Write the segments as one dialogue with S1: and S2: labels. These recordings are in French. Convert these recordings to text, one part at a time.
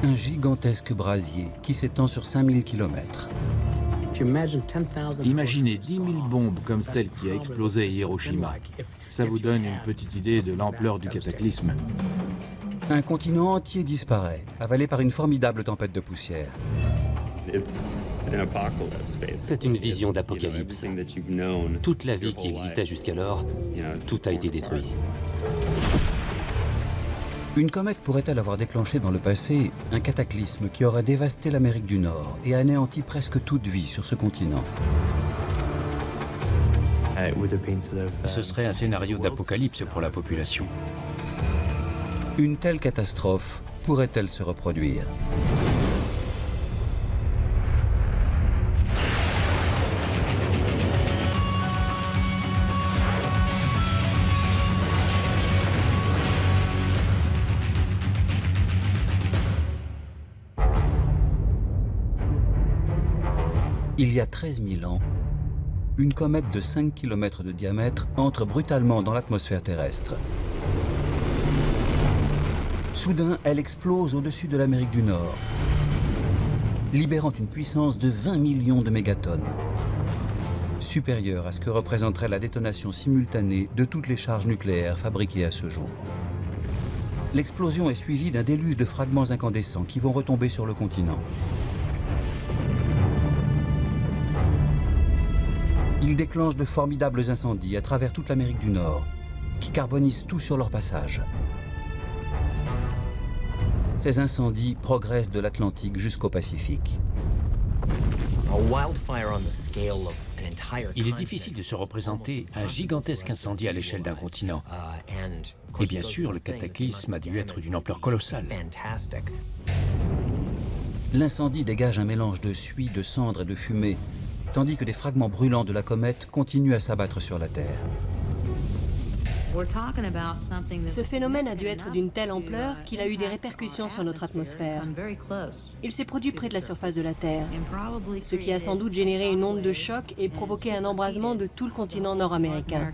S1: un gigantesque brasier qui s'étend sur 5000 km.
S2: Imaginez 10 000 bombes comme celle qui a explosé à Hiroshima. Ça vous donne une petite idée de l'ampleur du cataclysme.
S1: Un continent entier disparaît, avalé par une formidable tempête de poussière.
S3: C'est une vision d'apocalypse. Toute la vie qui existait jusqu'alors, tout a été détruit.
S1: Une comète pourrait-elle avoir déclenché dans le passé un cataclysme qui aurait dévasté l'Amérique du Nord et anéanti presque toute vie sur ce continent?
S4: Ce serait un scénario d'apocalypse pour la population.
S1: Une telle catastrophe pourrait-elle se reproduire? Il y a 13 000 ans, une comète de 5 km de diamètre entre brutalement dans l'atmosphère terrestre. Soudain, elle explose au-dessus de l'Amérique du Nord, libérant une puissance de 20 millions de mégatonnes, supérieure à ce que représenterait la détonation simultanée de toutes les charges nucléaires fabriquées à ce jour. L'explosion est suivie d'un déluge de fragments incandescents qui vont retomber sur le continent. Ils déclenchent de formidables incendies à travers toute l'Amérique du Nord, qui carbonisent tout sur leur passage. Ces incendies progressent de l'Atlantique jusqu'au Pacifique.
S4: Il est difficile de se représenter un gigantesque incendie à l'échelle d'un continent. Et bien sûr, le cataclysme a dû être d'une ampleur colossale.
S1: L'incendie dégage un mélange de suie, de cendres et de fumée, tandis que des fragments brûlants de la comète continuent à s'abattre sur la Terre.
S5: Ce phénomène a dû être d'une telle ampleur qu'il a eu des répercussions sur notre atmosphère. Il s'est produit près de la surface de la Terre, ce qui a sans doute généré une onde de choc et provoqué un embrasement de tout le continent nord-américain.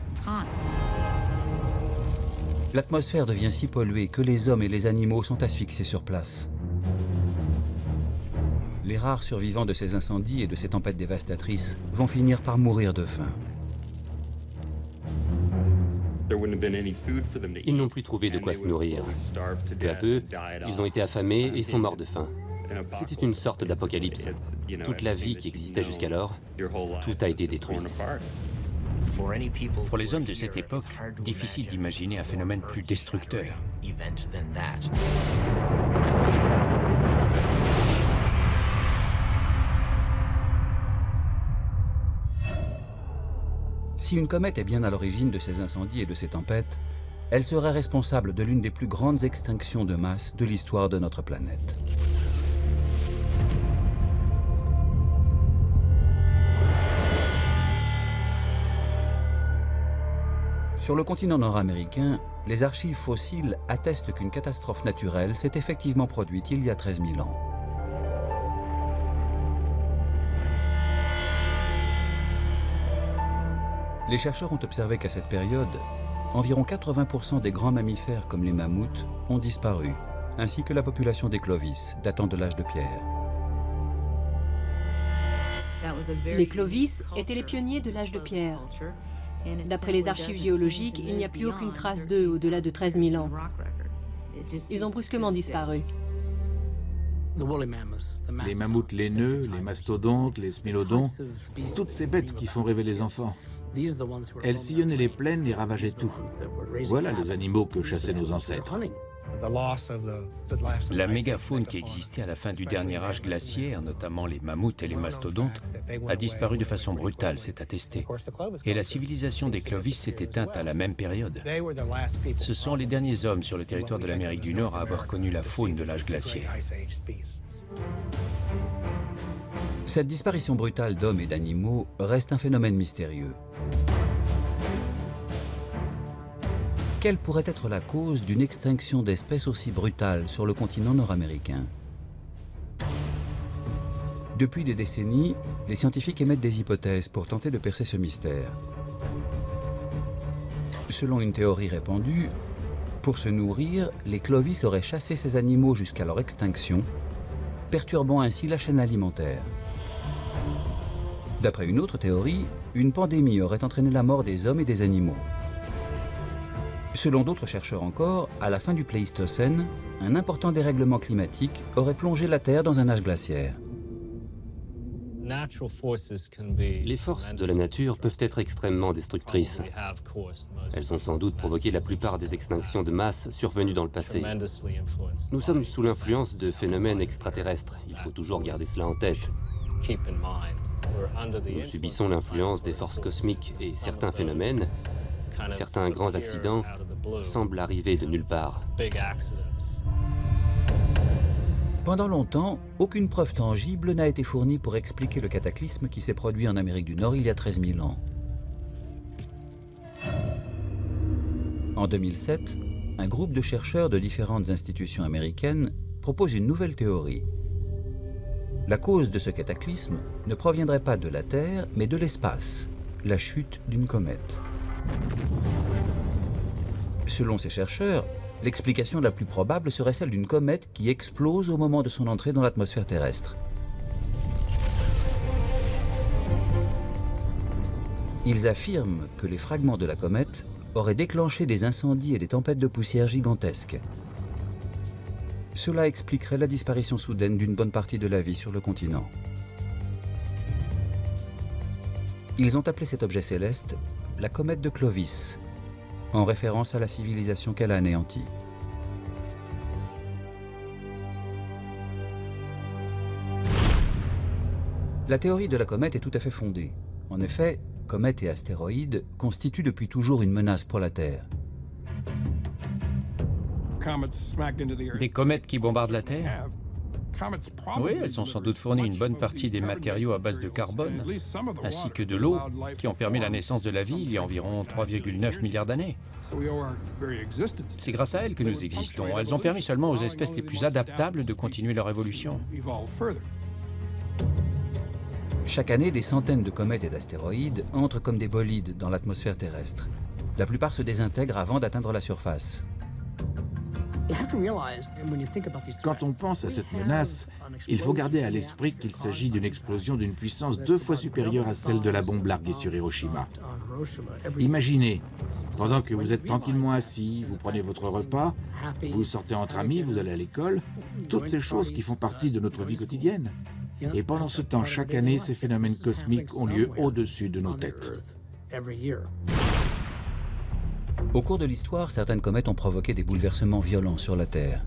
S1: L'atmosphère devient si polluée que les hommes et les animaux sont asphyxiés sur place. Les rares survivants de ces incendies et de ces tempêtes dévastatrices vont finir par mourir de faim.
S3: Ils n'ont plus trouvé de quoi se nourrir. Peu à peu, ils ont été affamés et sont morts de faim. C'était une sorte d'apocalypse. Toute la vie qui existait jusqu'alors, tout a été détruit.
S4: Pour les hommes de cette époque, difficile d'imaginer un phénomène plus destructeur.
S1: Si une comète est bien à l'origine de ces incendies et de ces tempêtes, elle serait responsable de l'une des plus grandes extinctions de masse de l'histoire de notre planète. Sur le continent nord-américain, les archives fossiles attestent qu'une catastrophe naturelle s'est effectivement produite il y a 13 000 ans. Les chercheurs ont observé qu'à cette période, environ 80% des grands mammifères comme les mammouths ont disparu, ainsi que la population des clovis, datant de l'âge de pierre.
S5: Les clovis étaient les pionniers de l'âge de pierre. D'après les archives géologiques, il n'y a plus aucune trace d'eux au-delà de 13 000 ans. Ils ont brusquement disparu.
S2: Les mammouths laineux, les mastodontes, les smilodons, toutes ces bêtes qui font rêver les enfants. Elles sillonnaient les plaines et ravageaient tout. Voilà les animaux que chassaient nos ancêtres.
S4: La mégafaune qui existait à la fin du dernier âge glaciaire, notamment les mammouths et les mastodontes, a disparu de façon brutale, c'est attesté. Et la civilisation des clovis s'est éteinte à la même période. Ce sont les derniers hommes sur le territoire de l'Amérique du Nord à avoir connu la faune de l'âge glaciaire.
S1: Cette disparition brutale d'hommes et d'animaux reste un phénomène mystérieux. Quelle pourrait être la cause d'une extinction d'espèces aussi brutale sur le continent nord-américain? Depuis des décennies, les scientifiques émettent des hypothèses pour tenter de percer ce mystère. Selon une théorie répandue, pour se nourrir, les clovis auraient chassé ces animaux jusqu'à leur extinction perturbant ainsi la chaîne alimentaire. D'après une autre théorie, une pandémie aurait entraîné la mort des hommes et des animaux. Selon d'autres chercheurs encore, à la fin du Pléistocène, un important dérèglement climatique aurait plongé la Terre dans un âge glaciaire.
S3: Les forces de la nature peuvent être extrêmement destructrices. Elles ont sans doute provoqué la plupart des extinctions de masse survenues dans le passé. Nous sommes sous l'influence de phénomènes extraterrestres. Il faut toujours garder cela en tête. Nous subissons l'influence des forces cosmiques et certains phénomènes, certains grands accidents, semblent arriver de nulle part.
S1: Pendant longtemps, aucune preuve tangible n'a été fournie pour expliquer le cataclysme qui s'est produit en Amérique du Nord il y a 13 000 ans. En 2007, un groupe de chercheurs de différentes institutions américaines propose une nouvelle théorie. La cause de ce cataclysme ne proviendrait pas de la Terre, mais de l'espace, la chute d'une comète. Selon ces chercheurs, l'explication la plus probable serait celle d'une comète qui explose au moment de son entrée dans l'atmosphère terrestre. Ils affirment que les fragments de la comète auraient déclenché des incendies et des tempêtes de poussière gigantesques. Cela expliquerait la disparition soudaine d'une bonne partie de la vie sur le continent. Ils ont appelé cet objet céleste la comète de Clovis, en référence à la civilisation qu'elle a anéantie. La théorie de la comète est tout à fait fondée. En effet, comètes et astéroïdes constituent depuis toujours une menace pour la Terre.
S4: Des comètes qui bombardent la Terre? Oui, elles ont sans doute fourni une bonne partie des matériaux à base de carbone, ainsi que de l'eau, qui ont permis la naissance de la vie il y a environ 3,9 milliards d'années. C'est grâce à elles que nous existons. Elles ont permis seulement aux espèces les plus adaptables de continuer leur évolution.
S1: Chaque année, des centaines de comètes et d'astéroïdes entrent comme des bolides dans l'atmosphère terrestre. La plupart se désintègrent avant d'atteindre la surface.
S2: Quand on pense à cette menace, il faut garder à l'esprit qu'il s'agit d'une explosion d'une puissance 2 fois supérieure à celle de la bombe larguée sur Hiroshima. Imaginez, pendant que vous êtes tranquillement assis, vous prenez votre repas, vous sortez entre amis, vous allez à l'école, toutes ces choses qui font partie de notre vie quotidienne. Et pendant ce temps, chaque année, ces phénomènes cosmiques ont lieu au-dessus de nos têtes.
S1: Au cours de l'histoire, certaines comètes ont provoqué des bouleversements violents sur la Terre.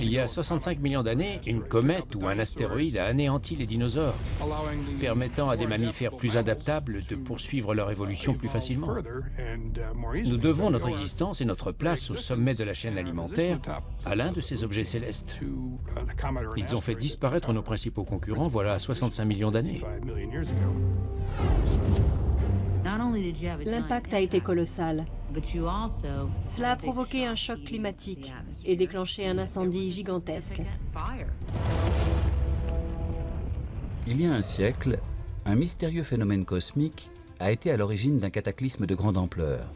S4: Il y a 65 millions d'années, une comète ou un astéroïde a anéanti les dinosaures, permettant à des mammifères plus adaptables de poursuivre leur évolution plus facilement. Nous devons notre existence et notre place au sommet de la chaîne alimentaire à l'un de ces objets célestes. Ils ont fait disparaître nos principaux concurrents voilà 65 millions d'années.
S5: L'impact a été colossal. Cela a provoqué un choc climatique et déclenché un incendie gigantesque.
S1: Il y a un siècle, un mystérieux phénomène cosmique a été à l'origine d'un cataclysme de grande ampleur.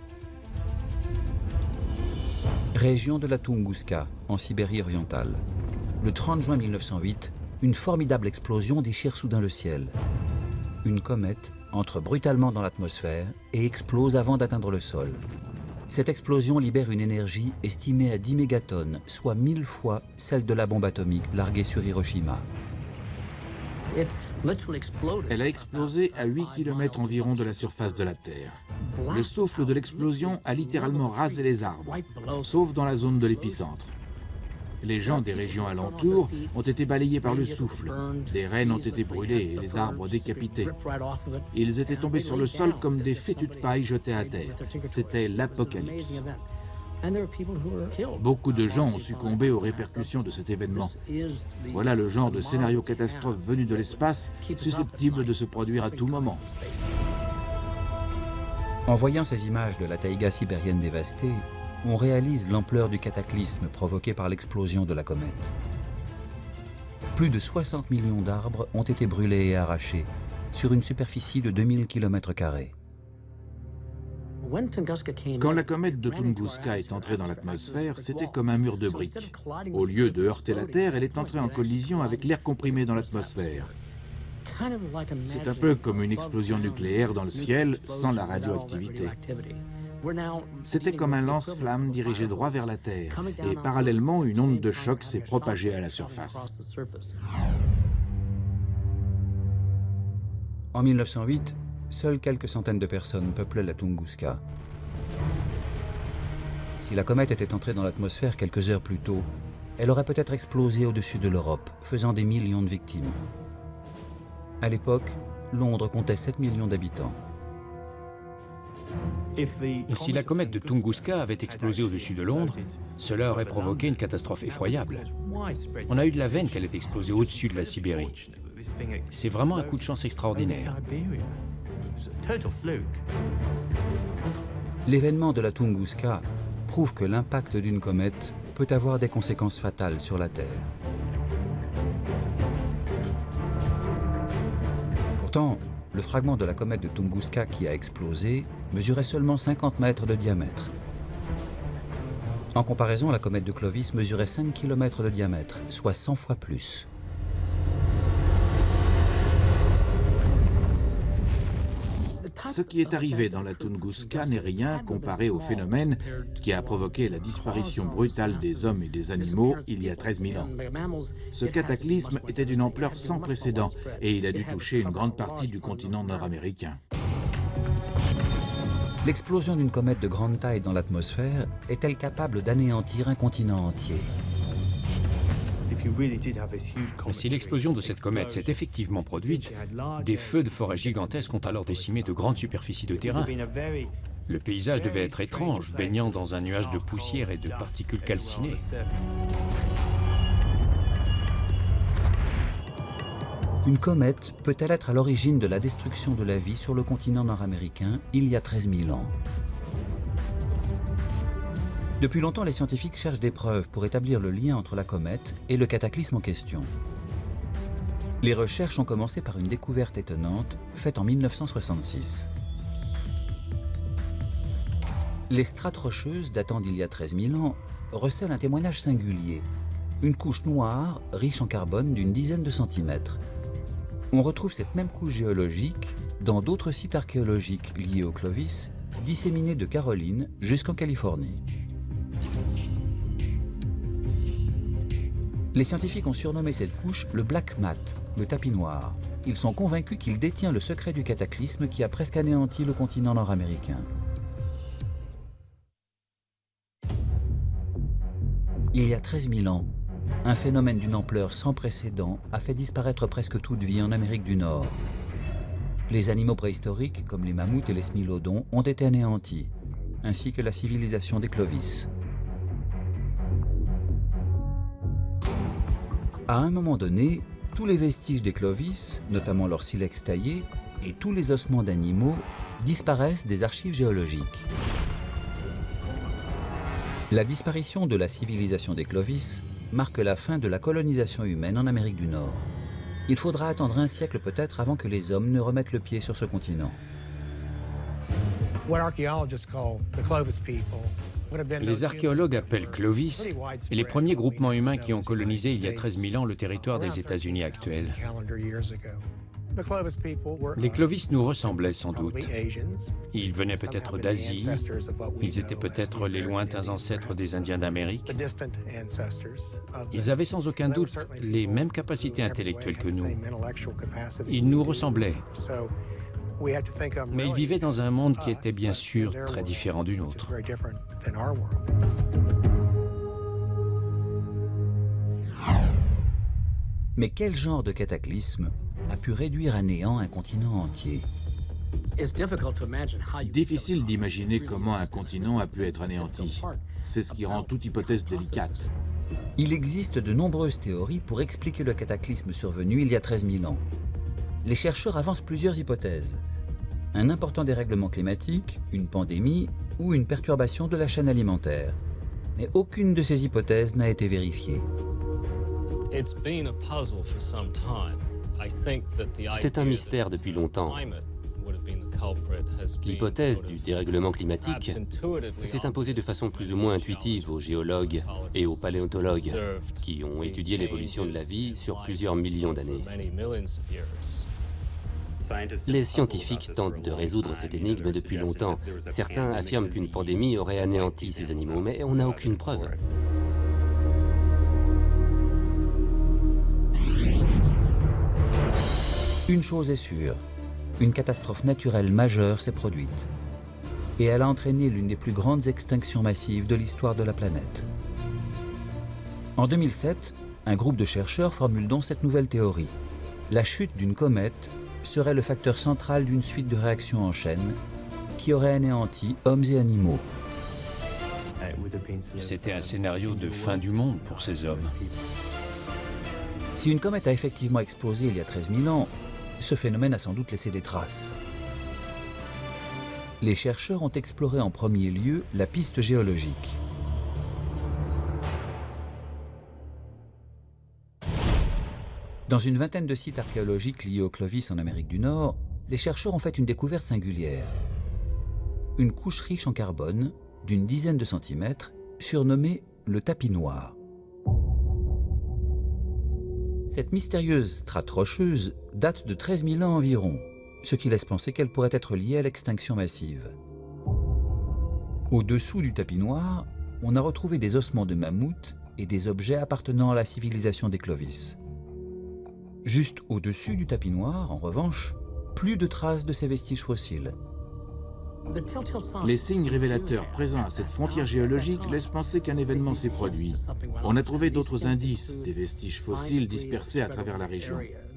S1: Région de la Tunguska, en Sibérie orientale. Le 30 juin 1908, une formidable explosion déchire soudain le ciel. Une comète entre brutalement dans l'atmosphère et explose avant d'atteindre le sol. Cette explosion libère une énergie estimée à 10 mégatonnes, soit 1000 fois celle de la bombe atomique larguée sur Hiroshima.
S2: Elle a explosé à 8 km environ de la surface de la Terre. Le souffle de l'explosion a littéralement rasé les arbres, sauf dans la zone de l'épicentre. Les gens des régions alentours ont été balayés par le souffle. Des rennes ont été brûlées et les arbres décapités. Ils étaient tombés sur le sol comme des fétus de paille jetés à terre. C'était l'apocalypse. Beaucoup de gens ont succombé aux répercussions de cet événement. Voilà le genre de scénario catastrophe venu de l'espace, susceptible de se produire à tout moment.
S1: En voyant ces images de la taïga sibérienne dévastée, on réalise l'ampleur du cataclysme provoqué par l'explosion de la comète. Plus de 60 millions d'arbres ont été brûlés et arrachés sur une superficie de 2000 km².
S2: Quand la comète de Tunguska est entrée dans l'atmosphère, c'était comme un mur de briques. Au lieu de heurter la Terre, elle est entrée en collision avec l'air comprimé dans l'atmosphère. C'est un peu comme une explosion nucléaire dans le ciel sans la radioactivité. C'était comme un lance-flamme dirigé droit vers la Terre, et parallèlement, une onde de choc s'est propagée à la surface.
S1: En 1908, seules quelques centaines de personnes peuplaient la Tunguska. Si la comète était entrée dans l'atmosphère quelques heures plus tôt, elle aurait peut-être explosé au-dessus de l'Europe, faisant des millions de victimes. À l'époque, Londres comptait 7 millions d'habitants.
S4: Et si la comète de Tunguska avait explosé au-dessus de Londres, cela aurait provoqué une catastrophe effroyable. On a eu de la veine qu'elle ait explosé au-dessus de la Sibérie. C'est vraiment un coup de chance extraordinaire.
S1: L'événement de la Tunguska prouve que l'impact d'une comète peut avoir des conséquences fatales sur la Terre. Pourtant, le fragment de la comète de Tunguska qui a explosé mesurait seulement 50 mètres de diamètre. En comparaison, la comète de Clovis mesurait 5 km de diamètre, soit 100 fois plus.
S2: Ce qui est arrivé dans la Tunguska n'est rien comparé au phénomène qui a provoqué la disparition brutale des hommes et des animaux il y a 13 000 ans. Ce cataclysme était d'une ampleur sans précédent et il a dû toucher une grande partie du continent nord-américain.
S1: L'explosion d'une comète de grande taille dans l'atmosphère est-elle capable d'anéantir un continent entier?
S4: Si l'explosion de cette comète s'est effectivement produite, des feux de forêt gigantesques ont alors décimé de grandes superficies de terrain. Le paysage devait être étrange, baignant dans un nuage de poussière et de particules calcinées.
S1: Une comète peut-elle être à l'origine de la destruction de la vie sur le continent nord-américain il y a 13 000 ans? Depuis longtemps, les scientifiques cherchent des preuves pour établir le lien entre la comète et le cataclysme en question. Les recherches ont commencé par une découverte étonnante faite en 1966. Les strates rocheuses datant d'il y a 13 000 ans recèlent un témoignage singulier, une couche noire riche en carbone d'une dizaine de centimètres. On retrouve cette même couche géologique dans d'autres sites archéologiques liés au Clovis, disséminés de Caroline jusqu'en Californie. Les scientifiques ont surnommé cette couche le Black Mat, le tapis noir. Ils sont convaincus qu'il détient le secret du cataclysme qui a presque anéanti le continent nord-américain. Il y a 13 000 ans, un phénomène d'une ampleur sans précédent a fait disparaître presque toute vie en Amérique du Nord. Les animaux préhistoriques, comme les mammouths et les smilodons, ont été anéantis, ainsi que la civilisation des Clovis. À un moment donné, tous les vestiges des Clovis, notamment leur silex taillé, et tous les ossements d'animaux disparaissent des archives géologiques. La disparition de la civilisation des Clovis marque la fin de la colonisation humaine en Amérique du Nord. Il faudra attendre un siècle peut-être avant que les hommes ne remettent le pied sur ce continent.
S4: Les archéologues appellent Clovis les premiers groupements humains qui ont colonisé il y a 13 000 ans le territoire des États-Unis actuels. Les Clovis nous ressemblaient sans doute. Ils venaient peut-être d'Asie, ils étaient peut-être les lointains ancêtres des Indiens d'Amérique. Ils avaient sans aucun doute les mêmes capacités intellectuelles que nous. Ils nous ressemblaient. Mais ils vivaient dans un monde qui était bien sûr très différent du nôtre.
S1: Mais quel genre de cataclysme a pu réduire à néant un continent entier?
S2: Difficile d'imaginer comment un continent a pu être anéanti. C'est ce qui rend toute hypothèse délicate.
S1: Il existe de nombreuses théories pour expliquer le cataclysme survenu il y a 13 000 ans. Les chercheurs avancent plusieurs hypothèses. Un important dérèglement climatique, une pandémie ou une perturbation de la chaîne alimentaire. Mais aucune de ces hypothèses n'a été vérifiée.
S3: C'est un mystère depuis longtemps. L'hypothèse du dérèglement climatique s'est imposée de façon plus ou moins intuitive aux géologues et aux paléontologues qui ont étudié l'évolution de la vie sur plusieurs millions d'années. Les scientifiques tentent de résoudre cette énigme depuis longtemps. Certains affirment qu'une pandémie aurait anéanti ces animaux, mais on n'a aucune preuve.
S1: Une chose est sûre, une catastrophe naturelle majeure s'est produite. Et elle a entraîné l'une des plus grandes extinctions massives de l'histoire de la planète. En 2007, un groupe de chercheurs formule donc cette nouvelle théorie. La chute d'une comète serait le facteur central d'une suite de réactions en chaîne qui aurait anéanti hommes et animaux.
S4: C'était un scénario de fin du monde pour ces hommes.
S1: Si une comète a effectivement explosé il y a 13 000 ans, ce phénomène a sans doute laissé des traces. Les chercheurs ont exploré en premier lieu la piste géologique. Dans une vingtaine de sites archéologiques liés au Clovis en Amérique du Nord, les chercheurs ont fait une découverte singulière. Une couche riche en carbone, d'une dizaine de centimètres, surnommée le tapis noir. Cette mystérieuse strate rocheuse date de 13 000 ans environ, ce qui laisse penser qu'elle pourrait être liée à l'extinction massive. Au-dessous du tapis noir, on a retrouvé des ossements de mammouths et des objets appartenant à la civilisation des Clovis. Juste au-dessus du tapis noir, en revanche, plus de traces de ces vestiges fossiles.
S2: Les signes révélateurs présents à cette frontière géologique laissent penser qu'un événement s'est produit. On a trouvé d'autres indices, des vestiges fossiles dispersés à travers la région.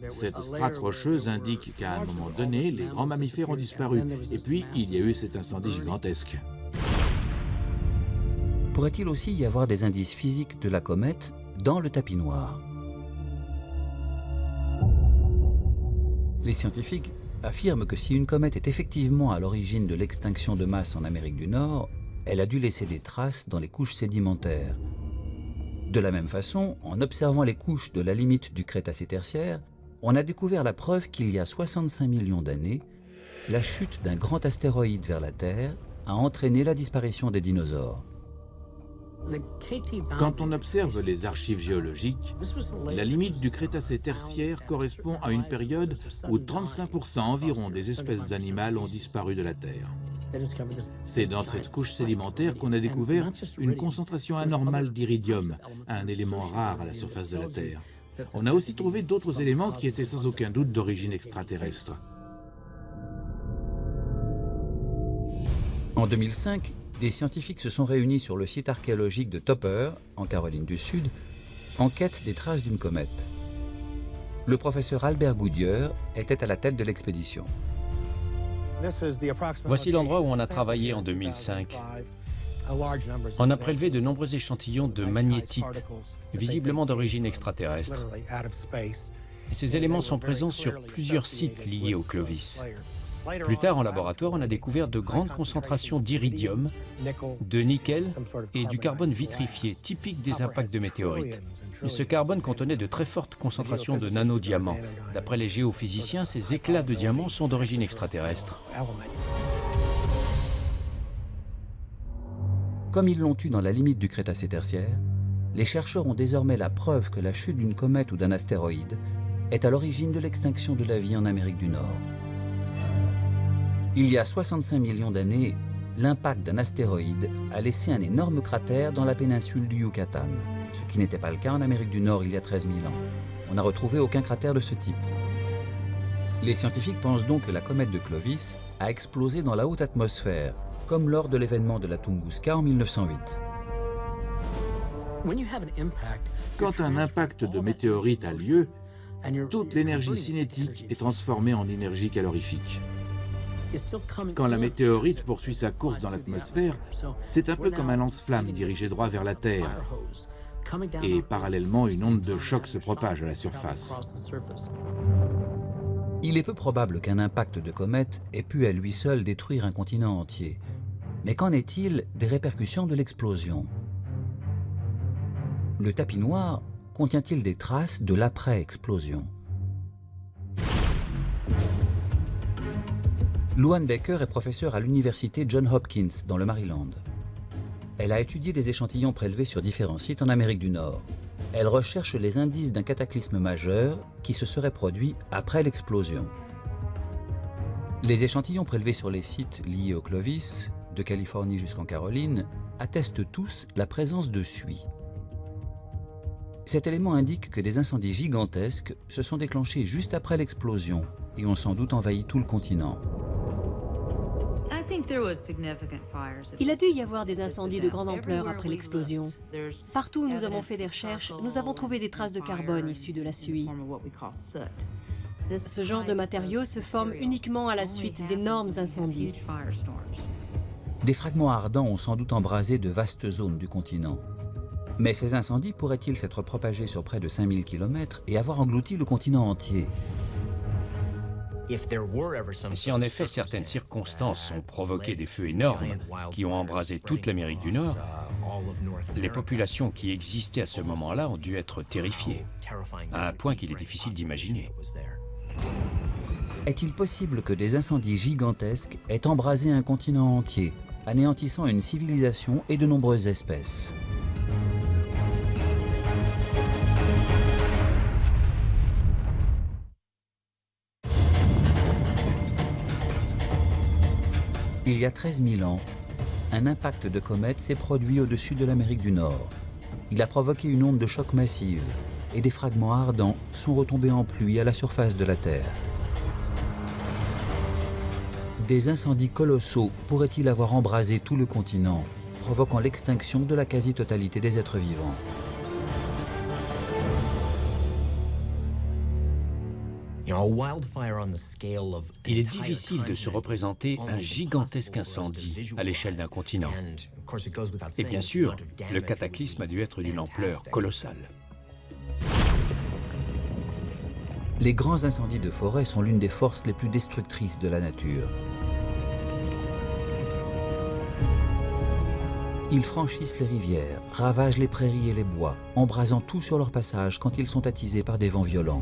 S2: Cette strate rocheuse indique qu'à un moment donné, les grands mammifères ont disparu. Et puis, il y a eu cet incendie gigantesque.
S1: Pourrait-il aussi y avoir des indices physiques de la comète dans le tapis noir? Les scientifiques affirment que si une comète est effectivement à l'origine de l'extinction de masse en Amérique du Nord, elle a dû laisser des traces dans les couches sédimentaires. De la même façon, en observant les couches de la limite du Crétacé tertiaire, on a découvert la preuve qu'il y a 65 millions d'années, la chute d'un grand astéroïde vers la Terre a entraîné la disparition des dinosaures.
S2: Quand on observe les archives géologiques, la limite du Crétacé tertiaire correspond à une période où 35% environ des espèces animales ont disparu de la Terre. C'est dans cette couche sédimentaire qu'on a découvert une concentration anormale d'iridium, un élément rare à la surface de la Terre. On a aussi trouvé d'autres éléments qui étaient sans aucun doute d'origine extraterrestre.
S1: En 2005, des scientifiques se sont réunis sur le site archéologique de Topper, en Caroline du Sud, en quête des traces d'une comète. Le professeur Albert Goodyear était à la tête de l'expédition.
S4: Voici l'endroit où on a travaillé en 2005. On a prélevé de nombreux échantillons de magnétite, visiblement d'origine extraterrestre. Et ces éléments sont présents sur plusieurs sites liés au Clovis. Plus tard, en laboratoire, on a découvert de grandes concentrations d'iridium, de nickel et du carbone vitrifié, typique des impacts de météorites. Et ce carbone contenait de très fortes concentrations de nanodiamants. D'après les géophysiciens, ces éclats de diamants sont d'origine extraterrestre.
S1: Comme ils l'ont eu dans la limite du Crétacé tertiaire, les chercheurs ont désormais la preuve que la chute d'une comète ou d'un astéroïde est à l'origine de l'extinction de la vie en Amérique du Nord. Il y a 65 millions d'années, l'impact d'un astéroïde a laissé un énorme cratère dans la péninsule du Yucatan, ce qui n'était pas le cas en Amérique du Nord il y a 13 000 ans. On n'a retrouvé aucun cratère de ce type. Les scientifiques pensent donc que la comète de Clovis a explosé dans la haute atmosphère, comme lors de l'événement de la Tunguska en 1908.
S2: Quand un impact de météorite a lieu, toute l'énergie cinétique est transformée en énergie calorifique. Quand la météorite poursuit sa course dans l'atmosphère, c'est un peu comme un lance-flamme dirigé droit vers la Terre. Et parallèlement, une onde de choc se propage à la surface.
S1: Il est peu probable qu'un impact de comète ait pu à lui seul détruire un continent entier. Mais qu'en est-il des répercussions de l'explosion? Le tapis noir contient-il des traces de l'après-explosion? Luann Baker est professeure à l'université Johns Hopkins dans le Maryland. Elle a étudié des échantillons prélevés sur différents sites en Amérique du Nord. Elle recherche les indices d'un cataclysme majeur qui se serait produit après l'explosion. Les échantillons prélevés sur les sites liés au Clovis, de Californie jusqu'en Caroline, attestent tous la présence de suie. Cet élément indique que des incendies gigantesques se sont déclenchés juste après l'explosion et ont sans doute envahi tout le continent.
S5: Il a dû y avoir des incendies de grande ampleur après l'explosion. Partout où nous avons fait des recherches, nous avons trouvé des traces de carbone issues de la suie. Ce genre de matériaux se forme uniquement à la suite d'énormes incendies.
S1: Des fragments ardents ont sans doute embrasé de vastes zones du continent. Mais ces incendies pourraient-ils s'être propagés sur près de 5000 km et avoir englouti le continent entier?
S4: Si en effet certaines circonstances ont provoqué des feux énormes qui ont embrasé toute l'Amérique du Nord, les populations qui existaient à ce moment-là ont dû être terrifiées, à un point qu'il est difficile d'imaginer.
S1: Est-il possible que des incendies gigantesques aient embrasé un continent entier, anéantissant une civilisation et de nombreuses espèces? Il y a 13 000 ans, un impact de comète s'est produit au-dessus de l'Amérique du Nord. Il a provoqué une onde de choc massive et des fragments ardents sont retombés en pluie à la surface de la Terre. Des incendies colossaux pourraient-ils avoir embrasé tout le continent, provoquant l'extinction de la quasi-totalité des êtres vivants?
S4: Il est difficile de se représenter un gigantesque incendie à l'échelle d'un continent. Et bien sûr, le cataclysme a dû être d'une ampleur colossale.
S1: Les grands incendies de forêt sont l'une des forces les plus destructrices de la nature. Ils franchissent les rivières, ravagent les prairies et les bois, embrasant tout sur leur passage quand ils sont attisés par des vents violents.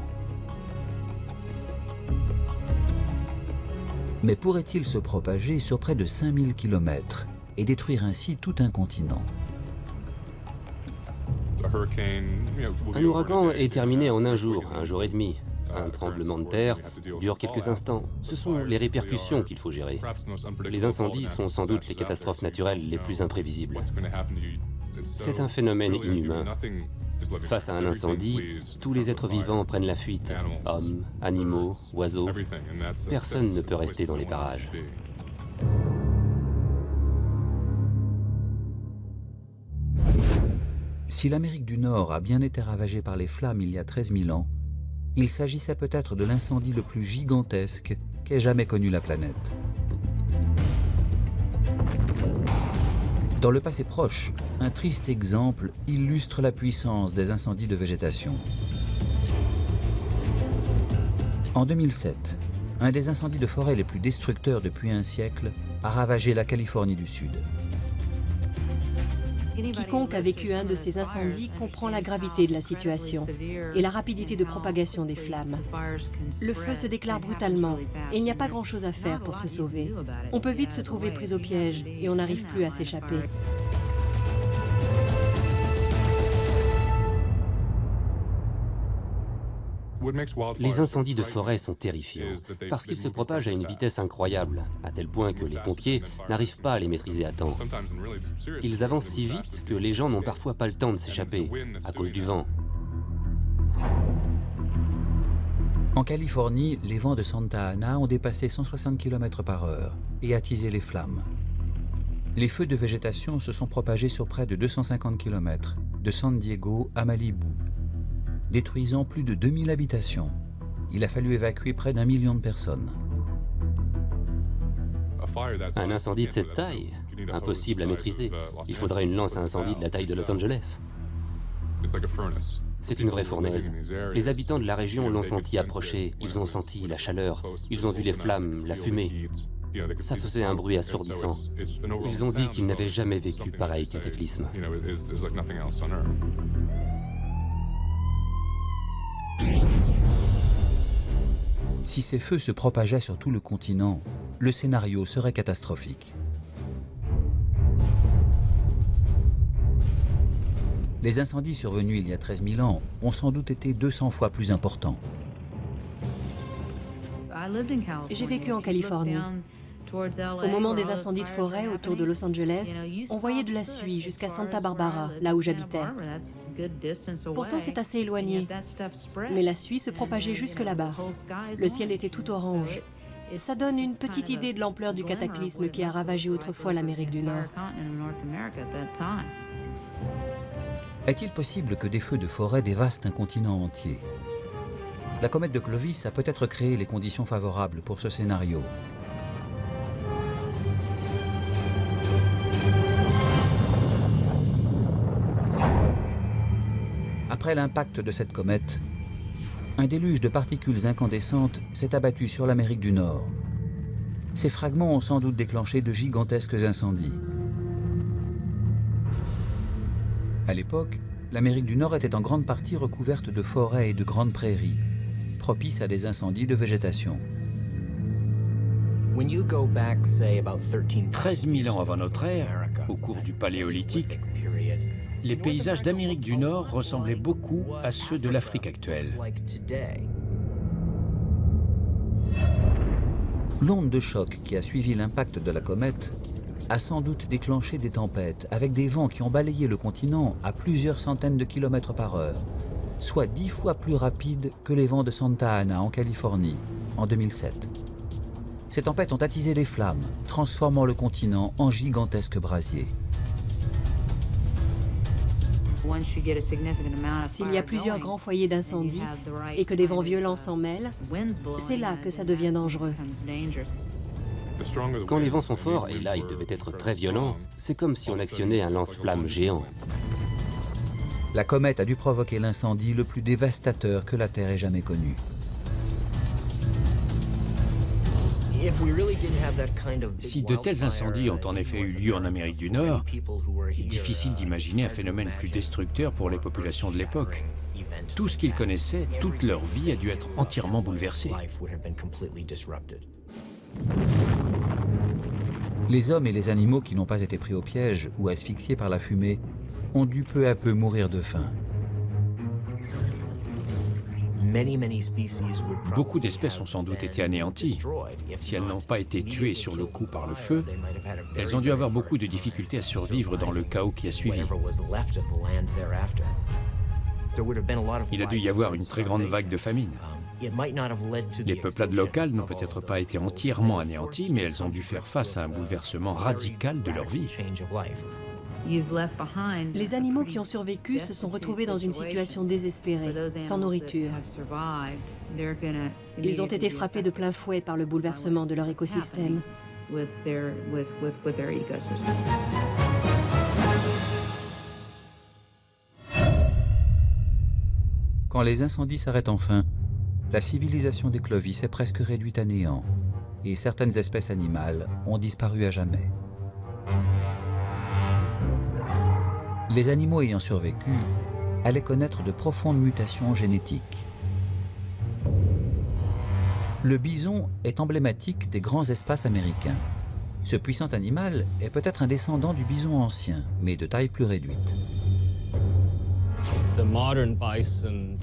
S1: Mais pourrait-il se propager sur près de 5000 km et détruire ainsi tout un continent?
S3: Un ouragan est terminé en un jour et demi. Un tremblement de terre dure quelques instants. Ce sont les répercussions qu'il faut gérer. Les incendies sont sans doute les catastrophes naturelles les plus imprévisibles. C'est un phénomène inhumain. Face à un incendie, tous les êtres vivants prennent la fuite. Hommes, animaux, oiseaux. Personne ne peut rester dans les parages.
S1: Si l'Amérique du Nord a bien été ravagée par les flammes il y a 13 000 ans, il s'agissait peut-être de l'incendie le plus gigantesque qu'ait jamais connu la planète. Dans le passé proche, un triste exemple illustre la puissance des incendies de végétation. En 2007, un des incendies de forêt les plus destructeurs depuis un siècle a ravagé la Californie du Sud.
S5: Quiconque a vécu un de ces incendies comprend la gravité de la situation et la rapidité de propagation des flammes. Le feu se déclare brutalement et il n'y a pas grand-chose à faire pour se sauver. On peut vite se trouver pris au piège et on n'arrive plus à s'échapper.
S3: Les incendies de forêt sont terrifiants parce qu'ils se propagent à une vitesse incroyable, à tel point que les pompiers n'arrivent pas à les maîtriser à temps. Ils avancent si vite que les gens n'ont parfois pas le temps de s'échapper à cause du vent.
S1: En Californie, les vents de Santa Ana ont dépassé 160 km/h et attisé les flammes. Les feux de végétation se sont propagés sur près de 250 km, de San Diego à Malibu, détruisant plus de 2000 habitations. Il a fallu évacuer près d'1 million de personnes.
S3: Un incendie de cette taille, impossible à maîtriser. Il faudrait une lance à incendie de la taille de Los Angeles. C'est une vraie fournaise. Les habitants de la région l'ont senti approcher, ils ont senti la chaleur, ils ont vu les flammes, la fumée. Ça faisait un bruit assourdissant. Ils ont dit qu'ils n'avaient jamais vécu pareil cataclysme.
S1: Si ces feux se propageaient sur tout le continent, le scénario serait catastrophique. Les incendies survenus il y a 13 000 ans ont sans doute été 200 fois plus importants.
S5: J'ai vécu en Californie. Au moment des incendies de forêt autour de Los Angeles, on voyait de la suie jusqu'à Santa Barbara, là où j'habitais. Pourtant, c'est assez éloigné. Mais la suie se propageait jusque là-bas. Le ciel était tout orange. Ça donne une petite idée de l'ampleur du cataclysme qui a ravagé autrefois l'Amérique du Nord.
S1: Est-il possible que des feux de forêt dévastent un continent entier? La comète de Clovis a peut-être créé les conditions favorables pour ce scénario. Après l'impact de cette comète, un déluge de particules incandescentes s'est abattu sur l'Amérique du Nord. Ces fragments ont sans doute déclenché de gigantesques incendies. À l'époque, l'Amérique du Nord était en grande partie recouverte de forêts et de grandes prairies, propices à des incendies de végétation.
S4: 13 000 ans avant notre ère, au cours du Paléolithique, les paysages d'Amérique du Nord ressemblaient beaucoup à ceux de l'Afrique actuelle.
S1: L'onde de choc qui a suivi l'impact de la comète a sans doute déclenché des tempêtes avec des vents qui ont balayé le continent à plusieurs centaines de kilomètres par heure, soit 10 fois plus rapides que les vents de Santa Ana en Californie en 2007. Ces tempêtes ont attisé les flammes, transformant le continent en gigantesque brasier.
S5: S'il y a plusieurs grands foyers d'incendie et que des vents violents s'en mêlent, c'est là que ça devient dangereux.
S3: Quand les vents sont forts, et là ils devaient être très violents, c'est comme si on actionnait un lance-flamme géant.
S1: La comète a dû provoquer l'incendie le plus dévastateur que la Terre ait jamais connu.
S4: Si de tels incendies ont en effet eu lieu en Amérique du Nord, il est difficile d'imaginer un phénomène plus destructeur pour les populations de l'époque. Tout ce qu'ils connaissaient, toute leur vie a dû être entièrement bouleversé.
S1: Les hommes et les animaux qui n'ont pas été pris au piège ou asphyxiés par la fumée ont dû peu à peu mourir de faim.
S4: Beaucoup d'espèces ont sans doute été anéanties. Si elles n'ont pas été tuées sur le coup par le feu, elles ont dû avoir beaucoup de difficultés à survivre dans le chaos qui a suivi. Il a dû y avoir une très grande vague de famine. Les peuplades locales n'ont peut-être pas été entièrement anéanties, mais elles ont dû faire face à un bouleversement radical de leur vie.
S5: Les animaux qui ont survécu se sont retrouvés dans une situation désespérée, sans nourriture. Ils ont été frappés de plein fouet par le bouleversement de leur écosystème.
S1: Quand les incendies s'arrêtent enfin, la civilisation des Clovis est presque réduite à néant et certaines espèces animales ont disparu à jamais. Les animaux ayant survécu allaient connaître de profondes mutations génétiques. Le bison est emblématique des grands espaces américains. Ce puissant animal est peut-être un descendant du bison ancien, mais de taille plus réduite.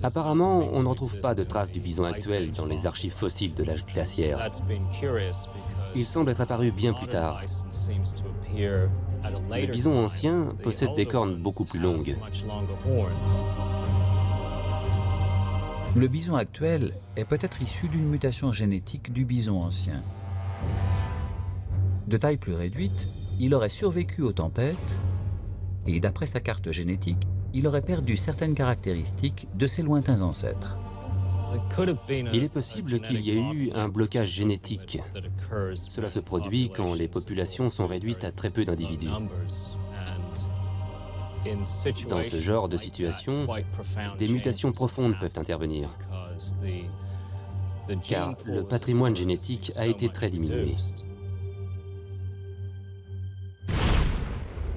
S3: Apparemment, on ne retrouve pas de traces du bison actuel dans les archives fossiles de l'âge glaciaire. Il semble être apparu bien plus tard. Le bison ancien possède des cornes beaucoup plus longues.
S1: Le bison actuel est peut-être issu d'une mutation génétique du bison ancien. De taille plus réduite, il aurait survécu aux tempêtes et, d'après sa carte génétique, il aurait perdu certaines caractéristiques de ses lointains ancêtres.
S3: Il est possible qu'il y ait eu un blocage génétique. Cela se produit quand les populations sont réduites à très peu d'individus. Dans ce genre de situation, des mutations profondes peuvent intervenir, car le patrimoine génétique a été très diminué.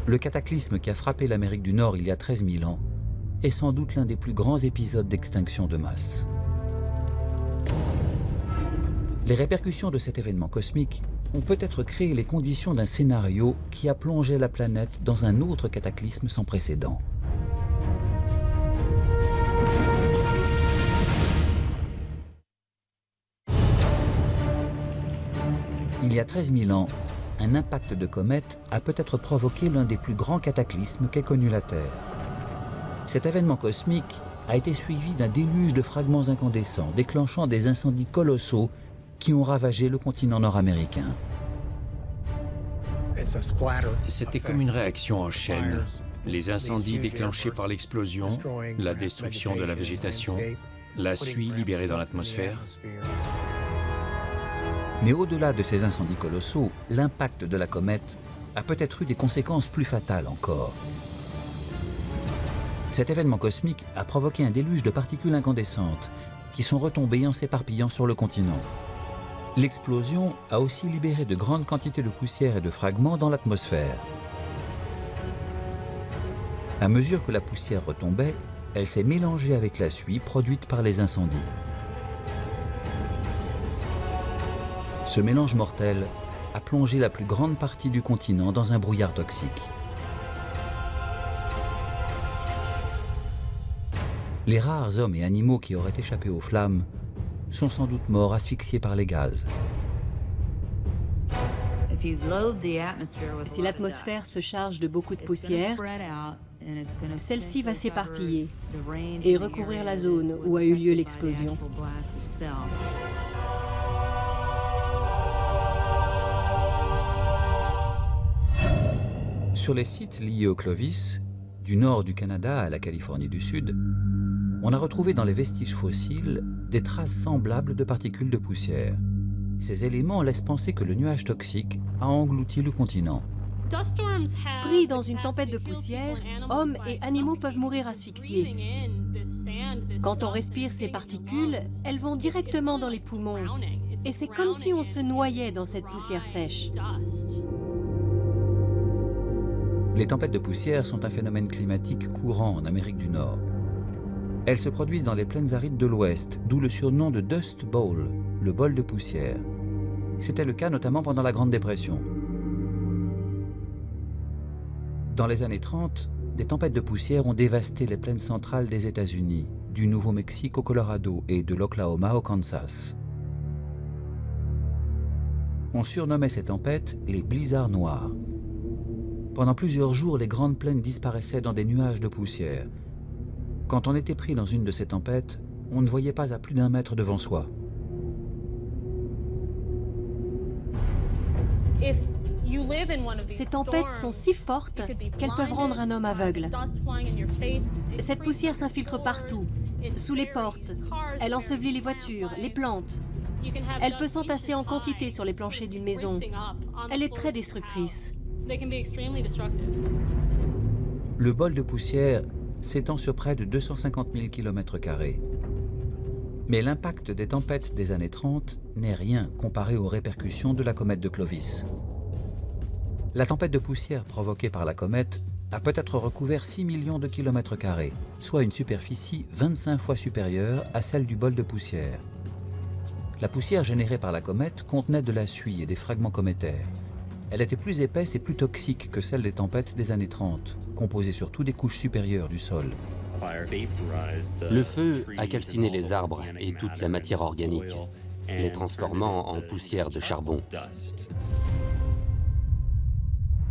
S1: Le cataclysme qui a frappé l'Amérique du Nord il y a 13 000 ans est sans doute l'un des plus grands épisodes d'extinction de masse. Les répercussions de cet événement cosmique ont peut-être créé les conditions d'un scénario qui a plongé la planète dans un autre cataclysme sans précédent. Il y a 13 000 ans, un impact de comète a peut-être provoqué l'un des plus grands cataclysmes qu'ait connu la Terre. Cet événement cosmique a été suivi d'un déluge de fragments incandescents, déclenchant des incendies colossaux qui ont ravagé le continent nord-américain.
S4: C'était comme une réaction en chaîne. Les incendies déclenchés par l'explosion, la destruction de la végétation, la suie libérée dans l'atmosphère.
S1: Mais au-delà de ces incendies colossaux, l'impact de la comète a peut-être eu des conséquences plus fatales encore. Cet événement cosmique a provoqué un déluge de particules incandescentes qui sont retombées en s'éparpillant sur le continent. L'explosion a aussi libéré de grandes quantités de poussière et de fragments dans l'atmosphère. À mesure que la poussière retombait, elle s'est mélangée avec la suie produite par les incendies. Ce mélange mortel a plongé la plus grande partie du continent dans un brouillard toxique. Les rares hommes et animaux qui auraient échappé aux flammes sont sans doute morts asphyxiés par les gaz.
S5: Si l'atmosphère se charge de beaucoup de poussière, celle-ci va s'éparpiller et recouvrir la zone où a eu lieu l'explosion.
S1: Sur les sites liés au Clovis, du nord du Canada à la Californie du Sud, on a retrouvé dans les vestiges fossiles des traces semblables de particules de poussière. Ces éléments laissent penser que le nuage toxique a englouti le continent.
S5: Pris dans une tempête de poussière, hommes et animaux peuvent mourir asphyxiés. Quand on respire ces particules, elles vont directement dans les poumons. Et c'est comme si on se noyait dans cette poussière sèche.
S1: Les tempêtes de poussière sont un phénomène climatique courant en Amérique du Nord. Elles se produisent dans les plaines arides de l'Ouest, d'où le surnom de Dust Bowl, le bol de poussière. C'était le cas notamment pendant la Grande Dépression. Dans les années 30, des tempêtes de poussière ont dévasté les plaines centrales des États-Unis, du Nouveau-Mexique au Colorado et de l'Oklahoma au Kansas. On surnommait ces tempêtes les blizzards noirs. Pendant plusieurs jours, les grandes plaines disparaissaient dans des nuages de poussière. Quand on était pris dans une de ces tempêtes, on ne voyait pas à plus d'1 mètre devant soi.
S5: Ces tempêtes sont si fortes qu'elles peuvent rendre un homme aveugle. Cette poussière s'infiltre partout, sous les portes. Elle ensevelit les voitures, les plantes. Elle peut s'entasser en quantité sur les planchers d'une maison. Elle est très destructrice.
S1: Le bol de poussière s'étend sur près de 250 000 km². Mais l'impact des tempêtes des années 30 n'est rien comparé aux répercussions de la comète de Clovis. La tempête de poussière provoquée par la comète a peut-être recouvert 6 millions de km², soit une superficie 25 fois supérieure à celle du bol de poussière. La poussière générée par la comète contenait de la suie et des fragments cométaires. Elle était plus épaisse et plus toxique que celle des tempêtes des années 30, composée surtout des couches supérieures du sol.
S3: Le feu a calciné les arbres et toute la matière organique, les transformant en poussière de charbon.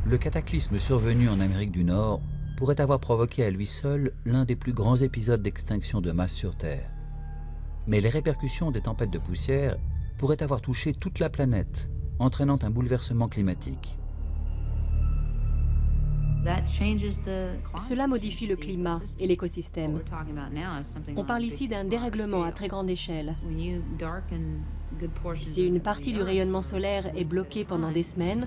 S1: Le cataclysme survenu en Amérique du Nord pourrait avoir provoqué à lui seul l'un des plus grands épisodes d'extinction de masse sur Terre. Mais les répercussions des tempêtes de poussière pourraient avoir touché toute la planète, entraînant un bouleversement climatique.
S5: Cela modifie le climat et l'écosystème. On parle ici d'un dérèglement à très grande échelle. Si une partie du rayonnement solaire est bloquée pendant des semaines,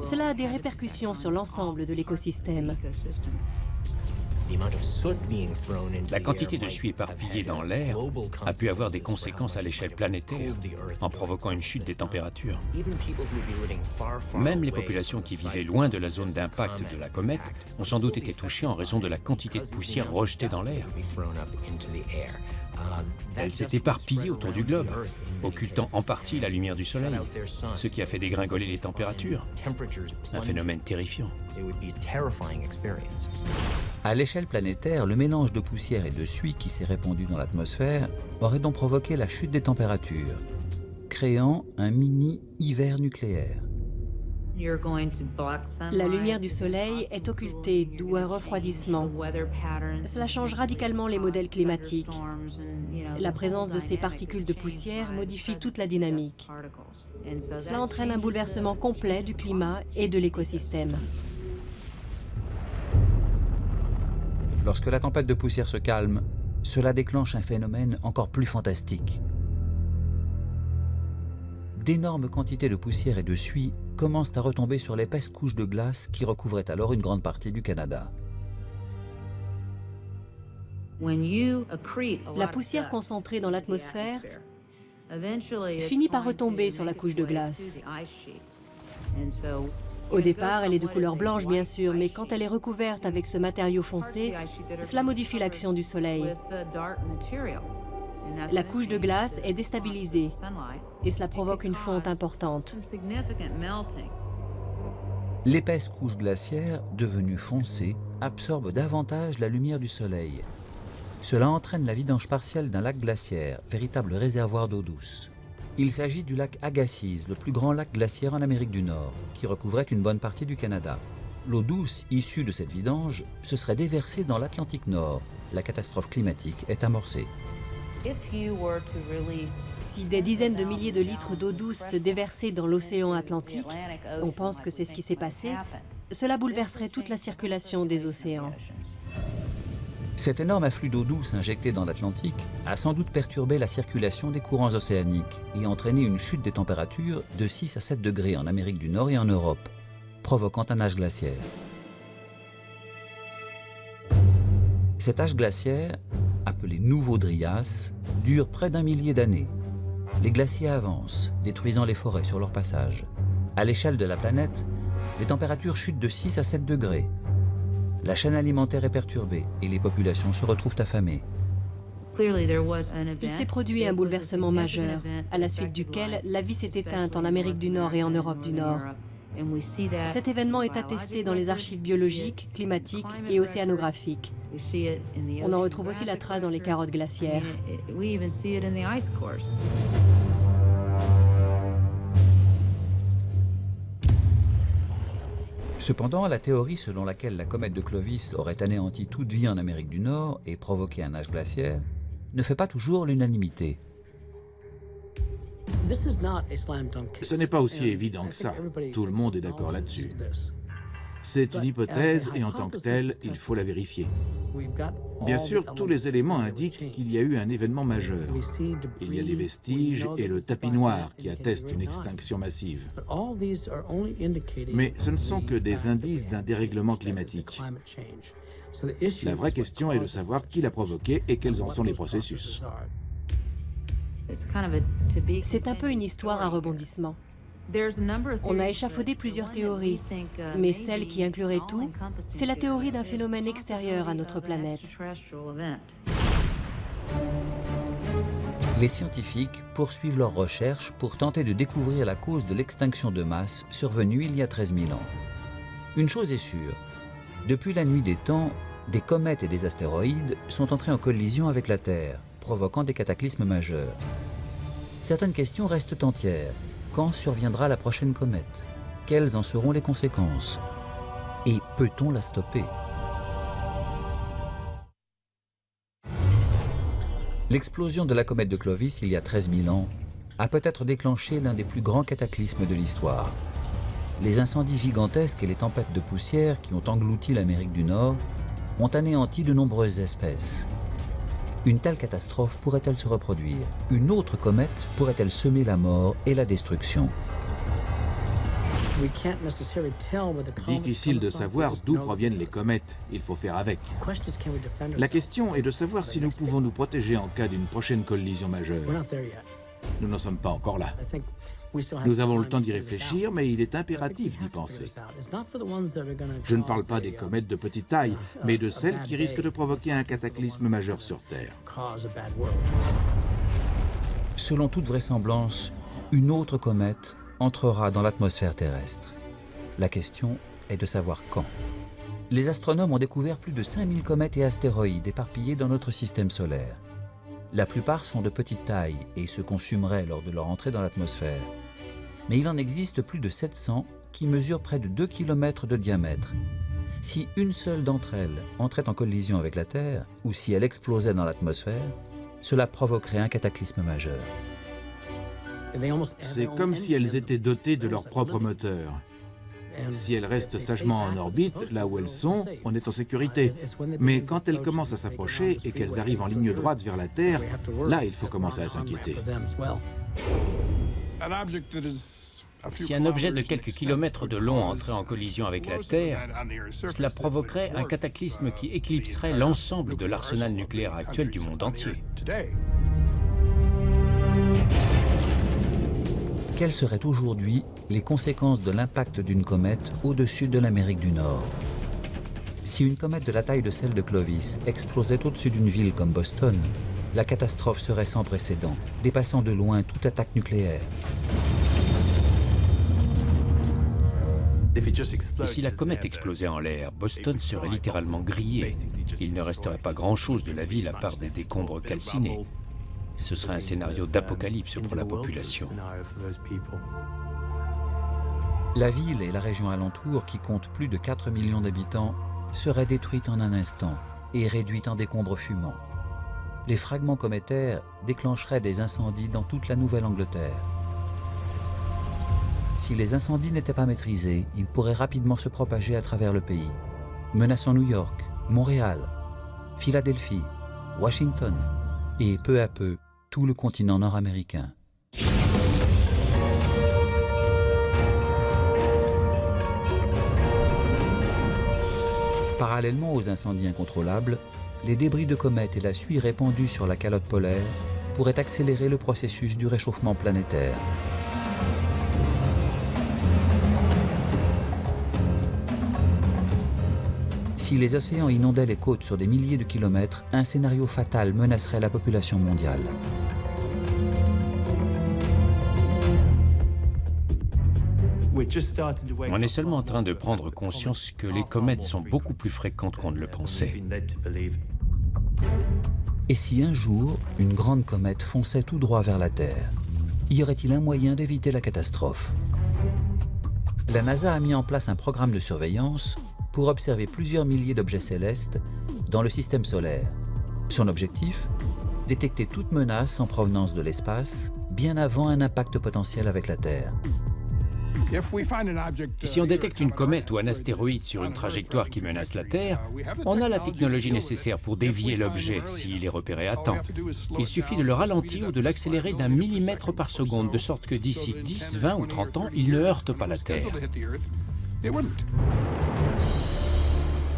S5: cela a des répercussions sur l'ensemble de l'écosystème.
S4: La quantité de suie éparpillée dans l'air a pu avoir des conséquences à l'échelle planétaire, en provoquant une chute des températures. Même les populations qui vivaient loin de la zone d'impact de la comète ont sans doute été touchées en raison de la quantité de poussière rejetée dans l'air. Elle s'est éparpillée autour du globe, occultant en partie la lumière du soleil, ce qui a fait dégringoler les températures. Un phénomène terrifiant.
S1: À l'échelle planétaire, le mélange de poussière et de suie qui s'est répandu dans l'atmosphère aurait donc provoqué la chute des températures, créant un mini hiver nucléaire.
S5: La lumière du soleil est occultée, d'où un refroidissement. Cela change radicalement les modèles climatiques. La présence de ces particules de poussière modifie toute la dynamique. Cela entraîne un bouleversement complet du climat et de l'écosystème.
S1: Lorsque la tempête de poussière se calme, cela déclenche un phénomène encore plus fantastique. D'énormes quantités de poussière et de suie commencent à retomber sur l'épaisse couche de glace qui recouvrait alors une grande partie du Canada.
S5: La poussière concentrée dans l'atmosphère finit par retomber sur la couche de glace. Au départ, elle est de couleur blanche, bien sûr, mais quand elle est recouverte avec ce matériau foncé, cela modifie l'action du soleil. La couche de glace est déstabilisée et cela provoque une fonte importante.
S1: L'épaisse couche glaciaire, devenue foncée, absorbe davantage la lumière du soleil. Cela entraîne la vidange partielle d'un lac glaciaire, véritable réservoir d'eau douce. Il s'agit du lac Agassiz, le plus grand lac glaciaire en Amérique du Nord, qui recouvrait une bonne partie du Canada. L'eau douce issue de cette vidange se serait déversée dans l'Atlantique Nord. La catastrophe climatique est amorcée.
S5: Si des dizaines de milliers de litres d'eau douce se déversaient dans l'océan Atlantique, on pense que c'est ce qui s'est passé, cela bouleverserait toute la circulation des océans.
S1: Cet énorme afflux d'eau douce injecté dans l'Atlantique a sans doute perturbé la circulation des courants océaniques et entraîné une chute des températures de 6 à 7 degrés en Amérique du Nord et en Europe, provoquant un âge glaciaire. Cet âge glaciaire, appelé Nouveau Dryas, dure près d'1 millier d'années. Les glaciers avancent, détruisant les forêts sur leur passage. À l'échelle de la planète, les températures chutent de 6 à 7 degrés. La chaîne alimentaire est perturbée et les populations se retrouvent affamées.
S5: Il s'est produit un bouleversement majeur, à la suite duquel la vie s'est éteinte en Amérique du Nord et en Europe du Nord. Cet événement est attesté dans les archives biologiques, climatiques et océanographiques. On en retrouve aussi la trace dans les carottes glaciaires.
S1: Cependant, la théorie selon laquelle la comète de Clovis aurait anéanti toute vie en Amérique du Nord et provoqué un âge glaciaire ne fait pas toujours l'unanimité.
S2: Ce n'est pas aussi évident que ça. Tout le monde est d'accord là-dessus. C'est une hypothèse et en tant que telle, il faut la vérifier. Bien sûr, tous les éléments indiquent qu'il y a eu un événement majeur. Il y a les vestiges et le tapis noir qui attestent une extinction massive. Mais ce ne sont que des indices d'un dérèglement climatique. La vraie question est de savoir qui l'a provoqué et quels en sont les processus.
S5: C'est un peu une histoire à rebondissement. On a échafaudé plusieurs théories, mais celle qui inclurait tout, c'est la théorie d'un phénomène extérieur à notre planète.
S1: Les scientifiques poursuivent leurs recherches pour tenter de découvrir la cause de l'extinction de masse survenue il y a 13 000 ans. Une chose est sûre, depuis la nuit des temps, des comètes et des astéroïdes sont entrés en collision avec la Terre, provoquant des cataclysmes majeurs. Certaines questions restent entières. Quand surviendra la prochaine comète? Quelles en seront les conséquences? Et peut-on la stopper? L'explosion de la comète de Clovis il y a 13 000 ans a peut-être déclenché l'un des plus grands cataclysmes de l'histoire. Les incendies gigantesques et les tempêtes de poussière qui ont englouti l'Amérique du Nord ont anéanti de nombreuses espèces. Une telle catastrophe pourrait-elle se reproduire? Une autre comète pourrait-elle semer la mort et la destruction?
S2: Difficile de savoir d'où proviennent les comètes, il faut faire avec. La question est de savoir si nous pouvons nous protéger en cas d'une prochaine collision majeure. Nous n'en sommes pas encore là. Nous avons le temps d'y réfléchir, mais il est impératif d'y penser. Je ne parle pas des comètes de petite taille, mais de celles qui risquent de provoquer un cataclysme majeur sur Terre.
S1: Selon toute vraisemblance, une autre comète entrera dans l'atmosphère terrestre. La question est de savoir quand. Les astronomes ont découvert plus de 5000 comètes et astéroïdes éparpillés dans notre système solaire. La plupart sont de petite taille et se consumeraient lors de leur entrée dans l'atmosphère. Mais il en existe plus de 700 qui mesurent près de 2 km de diamètre. Si une seule d'entre elles entrait en collision avec la Terre, ou si elle explosait dans l'atmosphère, cela provoquerait un cataclysme majeur.
S2: C'est comme si elles étaient dotées de leur propre moteur. Si elles restent sagement en orbite, là où elles sont, on est en sécurité. Mais quand elles commencent à s'approcher et qu'elles arrivent en ligne droite vers la Terre, là, il faut commencer à s'inquiéter.
S4: Si un objet de quelques kilomètres de long entrait en collision avec la Terre, cela provoquerait un cataclysme qui éclipserait l'ensemble de l'arsenal nucléaire actuel du monde entier.
S1: Quelles seraient aujourd'hui les conséquences de l'impact d'une comète au-dessus de l'Amérique du Nord? Si une comète de la taille de celle de Clovis explosait au-dessus d'une ville comme Boston, la catastrophe serait sans précédent, dépassant de loin toute attaque nucléaire.
S4: Et si la comète explosait en l'air, Boston serait littéralement grillé. Il ne resterait pas grand-chose de la ville à part des décombres calcinés. Ce serait un scénario d'apocalypse pour la population.
S1: La ville et la région alentour, qui comptent plus de 4 millions d'habitants, seraient détruites en un instant et réduites en décombres fumants. Les fragments cométaires déclencheraient des incendies dans toute la Nouvelle-Angleterre. Si les incendies n'étaient pas maîtrisés, ils pourraient rapidement se propager à travers le pays, menaçant New York, Montréal, Philadelphie, Washington et peu à peu tout le continent nord-américain. Parallèlement aux incendies incontrôlables, les débris de comètes et la suie répandue sur la calotte polaire pourraient accélérer le processus du réchauffement planétaire. Si les océans inondaient les côtes sur des milliers de kilomètres, un scénario fatal menacerait la population mondiale.
S4: On est seulement en train de prendre conscience que les comètes sont beaucoup plus fréquentes qu'on ne le pensait.
S1: Et si un jour, une grande comète fonçait tout droit vers la Terre, y aurait-il un moyen d'éviter la catastrophe? La NASA a mis en place un programme de surveillance pour observer plusieurs milliers d'objets célestes dans le système solaire. Son objectif? Détecter toute menace en provenance de l'espace bien avant un impact potentiel avec la Terre.
S4: Et si on détecte une comète ou un astéroïde sur une trajectoire qui menace la Terre, on a la technologie nécessaire pour dévier l'objet s'il est repéré à temps. Il suffit de le ralentir ou de l'accélérer d'1 millimètre par seconde, de sorte que d'ici 10, 20 ou 30 ans, il ne heurte pas la Terre.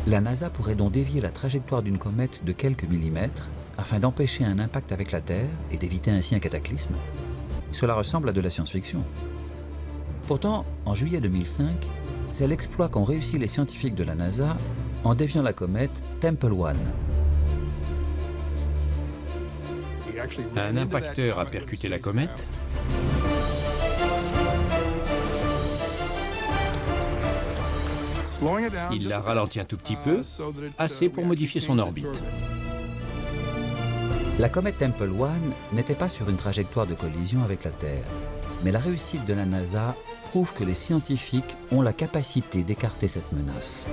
S1: La NASA pourrait donc dévier la trajectoire d'une comète de quelques millimètres afin d'empêcher un impact avec la Terre et d'éviter ainsi un cataclysme. Cela ressemble à de la science-fiction. Pourtant, en juillet 2005, c'est l'exploit qu'ont réussi les scientifiques de la NASA en déviant la comète Tempel 1.
S4: Un impacteur a percuté la comète. Il la ralentit un tout petit peu, assez pour modifier son orbite.
S1: La comète Tempel 1 n'était pas sur une trajectoire de collision avec la Terre, mais la réussite de la NASA prouve que les scientifiques ont la capacité d'écarter cette menace.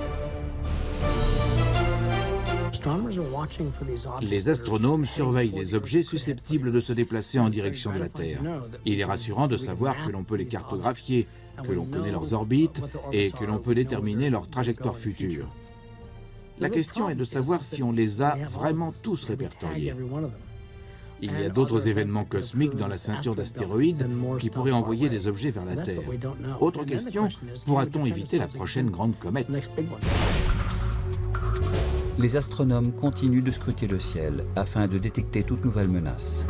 S2: Les astronomes surveillent les objets susceptibles de se déplacer en direction de la Terre. Il est rassurant de savoir que l'on peut les cartographier, que l'on connaît leurs orbites et que l'on peut déterminer leur trajectoire future. La question est de savoir si on les a vraiment tous répertoriés. Il y a d'autres événements cosmiques dans la ceinture d'astéroïdes qui pourraient envoyer des objets vers la Terre. Autre question, pourra-t-on éviter la prochaine grande comète?
S1: Les astronomes continuent de scruter le ciel afin de détecter toute nouvelle menace.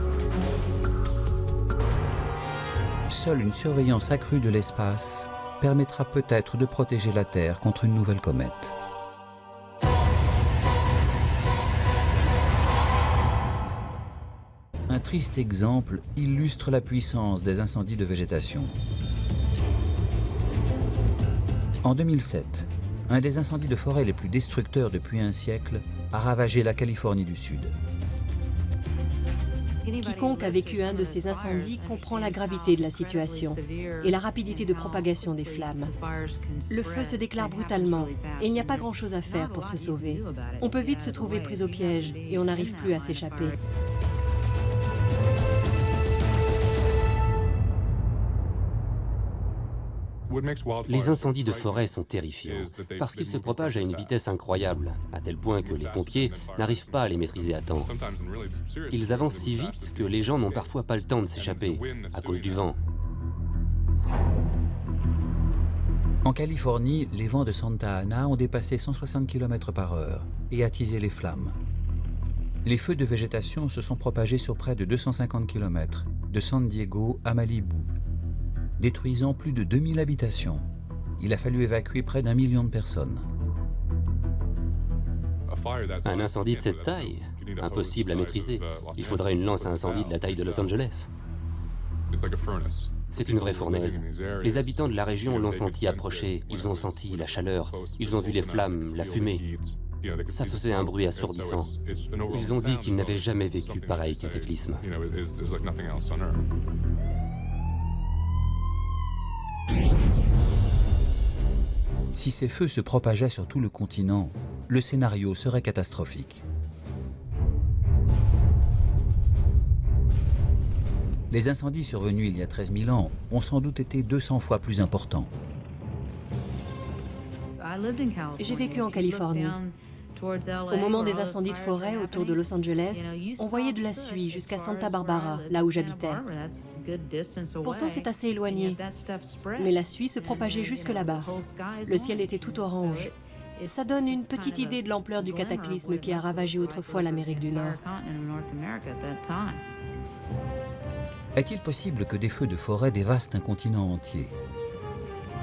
S1: seule une surveillance accrue de l'espace permettra peut-être de protéger la Terre contre une nouvelle comète. Un triste exemple illustre la puissance des incendies de végétation. En 2007, un des incendies de forêt les plus destructeurs depuis un siècle a ravagé la Californie du Sud.
S5: Quiconque a vécu un de ces incendies comprend la gravité de la situation et la rapidité de propagation des flammes. Le feu se déclare brutalement et il n'y a pas grand-chose à faire pour se sauver. On peut vite se trouver pris au piège et on n'arrive plus à s'échapper.
S3: Les incendies de forêt sont terrifiants parce qu'ils se propagent à une vitesse incroyable, à tel point que les pompiers n'arrivent pas à les maîtriser à temps. Ils avancent si vite que les gens n'ont parfois pas le temps de s'échapper à cause du vent.
S1: En Californie, les vents de Santa Ana ont dépassé 160 km/h et attisé les flammes. Les feux de végétation se sont propagés sur près de 250 km, de San Diego à Malibu, détruisant plus de 2000 habitations. Il a fallu évacuer près d'1 million de personnes.
S3: Un incendie de cette taille, impossible à maîtriser. Il faudrait une lance à incendie de la taille de Los Angeles. C'est une vraie fournaise. Les habitants de la région l'ont senti approcher, ils ont senti la chaleur, ils ont vu les flammes, la fumée. Ça faisait un bruit assourdissant. Ils ont dit qu'ils n'avaient jamais vécu pareil cataclysme.
S1: Si ces feux se propageaient sur tout le continent, le scénario serait catastrophique. Les incendies survenus il y a 13 000 ans ont sans doute été 200 fois plus importants.
S5: J'ai vécu en Californie. Au moment des incendies de forêt autour de Los Angeles, on voyait de la suie jusqu'à Santa Barbara, là où j'habitais. Pourtant, c'est assez éloigné. Mais la suie se propageait jusque là-bas. Le ciel était tout orange. Ça donne une petite idée de l'ampleur du cataclysme qui a ravagé autrefois l'Amérique du Nord.
S1: Est-il possible que des feux de forêt dévastent un continent entier?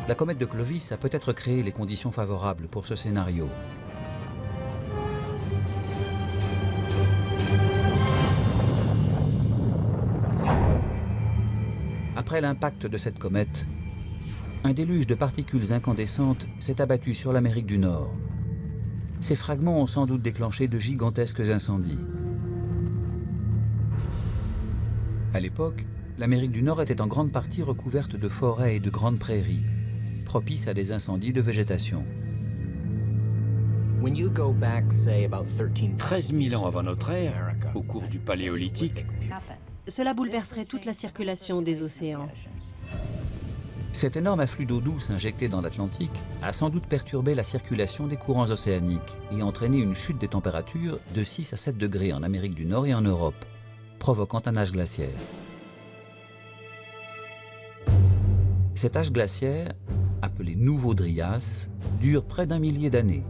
S1: La comète de Clovis a peut-être créé les conditions favorables pour ce scénario. Après l'impact de cette comète, un déluge de particules incandescentes s'est abattu sur l'Amérique du Nord. Ces fragments ont sans doute déclenché de gigantesques incendies. À l'époque, l'Amérique du Nord était en grande partie recouverte de forêts et de grandes prairies, propices à des incendies de végétation.
S4: 13 000 ans avant notre ère, au cours du Paléolithique,
S5: Cela bouleverserait toute la circulation des océans.
S1: Cet énorme afflux d'eau douce injecté dans l'Atlantique a sans doute perturbé la circulation des courants océaniques et entraîné une chute des températures de 6 à 7 degrés en Amérique du Nord et en Europe, provoquant un âge glaciaire. Cet âge glaciaire, appelé Nouveau Dryas, dure près d'1 millier d'années.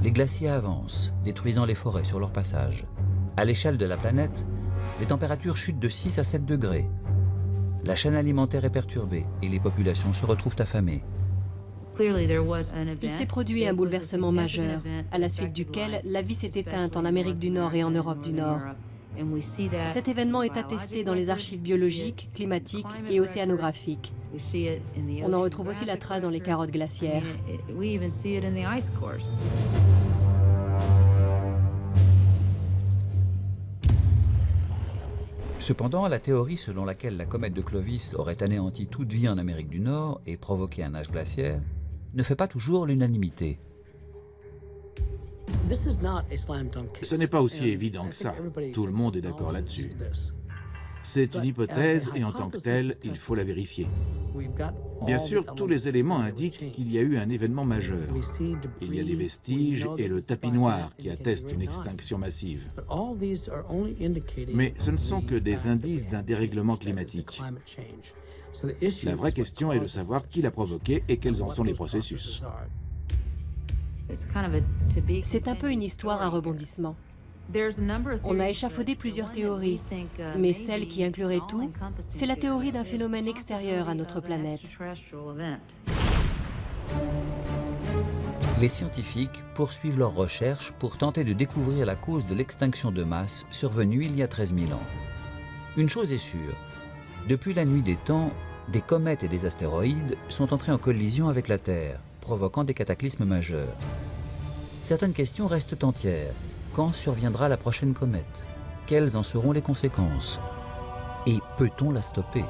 S1: Les glaciers avancent, détruisant les forêts sur leur passage. À l'échelle de la planète, les températures chutent de 6 à 7 degrés. La chaîne alimentaire est perturbée et les populations se retrouvent affamées.
S5: Il s'est produit un bouleversement majeur, à la suite duquel la vie s'est éteinte en Amérique du Nord et en Europe du Nord. Cet événement est attesté dans les archives biologiques, climatiques et océanographiques. On en retrouve aussi la trace dans les carottes glaciaires.
S1: Cependant, la théorie selon laquelle la comète de Clovis aurait anéanti toute vie en Amérique du Nord et provoqué un âge glaciaire ne fait pas toujours l'unanimité.
S2: Ce n'est pas aussi évident que ça. Tout le monde est d'accord là-dessus. C'est une hypothèse et en tant que telle, il faut la vérifier. Bien sûr, tous les éléments indiquent qu'il y a eu un événement majeur. Il y a des vestiges et le tapis noir qui attestent une extinction massive. Mais ce ne sont que des indices d'un dérèglement climatique. La vraie question est de savoir qui l'a provoqué et quels en sont les processus.
S5: C'est un peu une histoire à rebondissement. On a échafaudé plusieurs théories, mais celle qui inclurait tout, c'est la théorie d'un phénomène extérieur à notre planète.
S1: Les scientifiques poursuivent leurs recherches pour tenter de découvrir la cause de l'extinction de masse survenue il y a 13 000 ans. Une chose est sûre, depuis la nuit des temps, des comètes et des astéroïdes sont entrés en collision avec la Terre, provoquant des cataclysmes majeurs. Certaines questions restent entières. Quand surviendra la prochaine comète? Quelles en seront les conséquences? Et peut-on la stopper?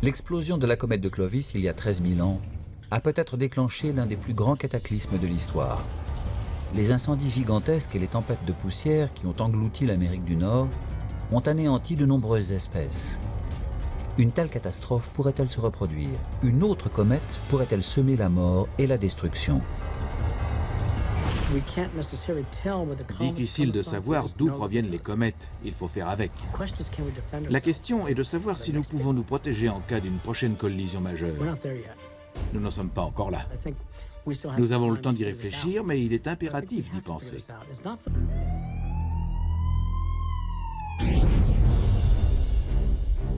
S1: L'explosion de la comète de Clovis il y a 13 000 ans a peut-être déclenché l'un des plus grands cataclysmes de l'histoire. Les incendies gigantesques et les tempêtes de poussière qui ont englouti l'Amérique du Nord ont anéanti de nombreuses espèces. Une telle catastrophe pourrait-elle se reproduire? Une autre comète pourrait-elle semer la mort et la destruction?
S2: Difficile de savoir d'où proviennent les comètes, il faut faire avec. La question est de savoir si nous pouvons nous protéger en cas d'une prochaine collision majeure. Nous n'en sommes pas encore là. Nous avons le temps d'y réfléchir, mais il est impératif d'y penser.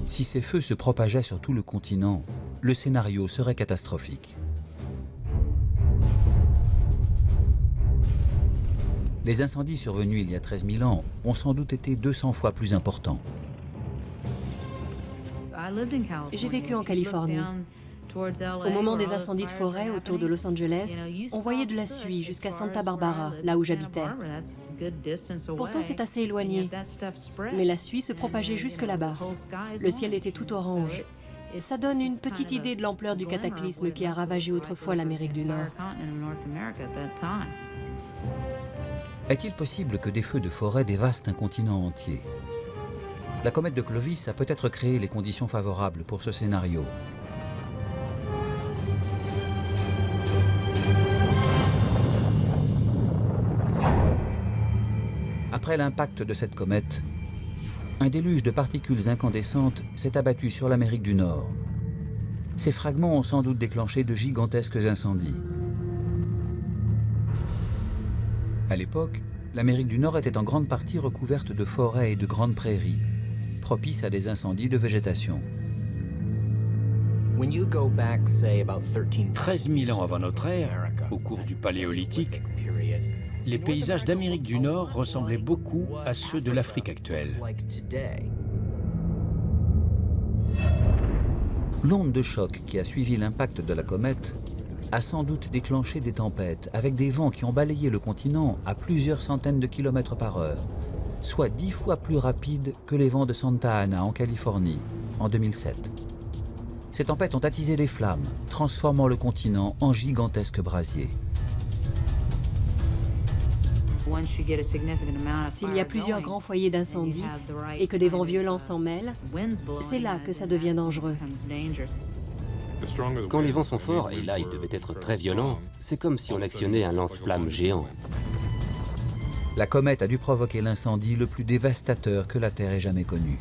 S1: Si ces feux se propageaient sur tout le continent, le scénario serait catastrophique. Les incendies survenus il y a 13 000 ans ont sans doute été 200 fois plus importants.
S5: J'ai vécu en Californie. Au moment des incendies de forêt autour de Los Angeles, on voyait de la suie jusqu'à Santa Barbara, là où j'habitais. Pourtant, c'est assez éloigné. Mais la suie se propageait jusque là-bas. Le ciel était tout orange. Ça donne une petite idée de l'ampleur du cataclysme qui a ravagé autrefois l'Amérique du Nord.
S1: Est-il possible que des feux de forêt dévastent un continent entier? La comète de Clovis a peut-être créé les conditions favorables pour ce scénario. Après l'impact de cette comète, un déluge de particules incandescentes s'est abattu sur l'Amérique du Nord. Ces fragments ont sans doute déclenché de gigantesques incendies. À l'époque, l'Amérique du Nord était en grande partie recouverte de forêts et de grandes prairies, propices à des incendies de végétation.
S4: 13 000 ans avant notre ère, au cours du Paléolithique, les paysages d'Amérique du Nord ressemblaient beaucoup à ceux de l'Afrique actuelle.
S1: L'onde de choc qui a suivi l'impact de la comète a sans doute déclenché des tempêtes avec des vents qui ont balayé le continent à plusieurs centaines de kilomètres par heure, soit 10 fois plus rapides que les vents de Santa Ana en Californie en 2007. Ces tempêtes ont attisé les flammes, transformant le continent en gigantesque brasier.
S5: S'il y a plusieurs grands foyers d'incendie et que des vents violents s'en mêlent, c'est là que ça devient dangereux.
S3: Quand les vents sont forts, et là ils devaient être très violents, c'est comme si on actionnait un lance-flamme géant.
S1: La comète a dû provoquer l'incendie le plus dévastateur que la Terre ait jamais connu.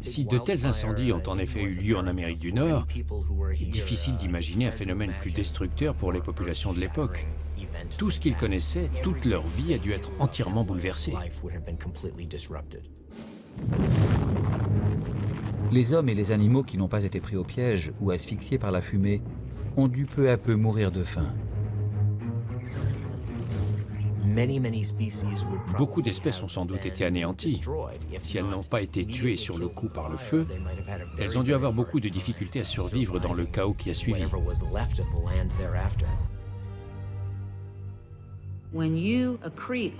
S4: Si de tels incendies ont en effet eu lieu en Amérique du Nord, il est difficile d'imaginer un phénomène plus destructeur pour les populations de l'époque. Tout ce qu'ils connaissaient, toute leur vie a dû être entièrement bouleversée.
S1: Les hommes et les animaux qui n'ont pas été pris au piège ou asphyxiés par la fumée ont dû peu à peu mourir de faim.
S4: Beaucoup d'espèces ont sans doute été anéanties. Si elles n'ont pas été tuées sur le coup par le feu, elles ont dû avoir beaucoup de difficultés à survivre dans le chaos qui a suivi.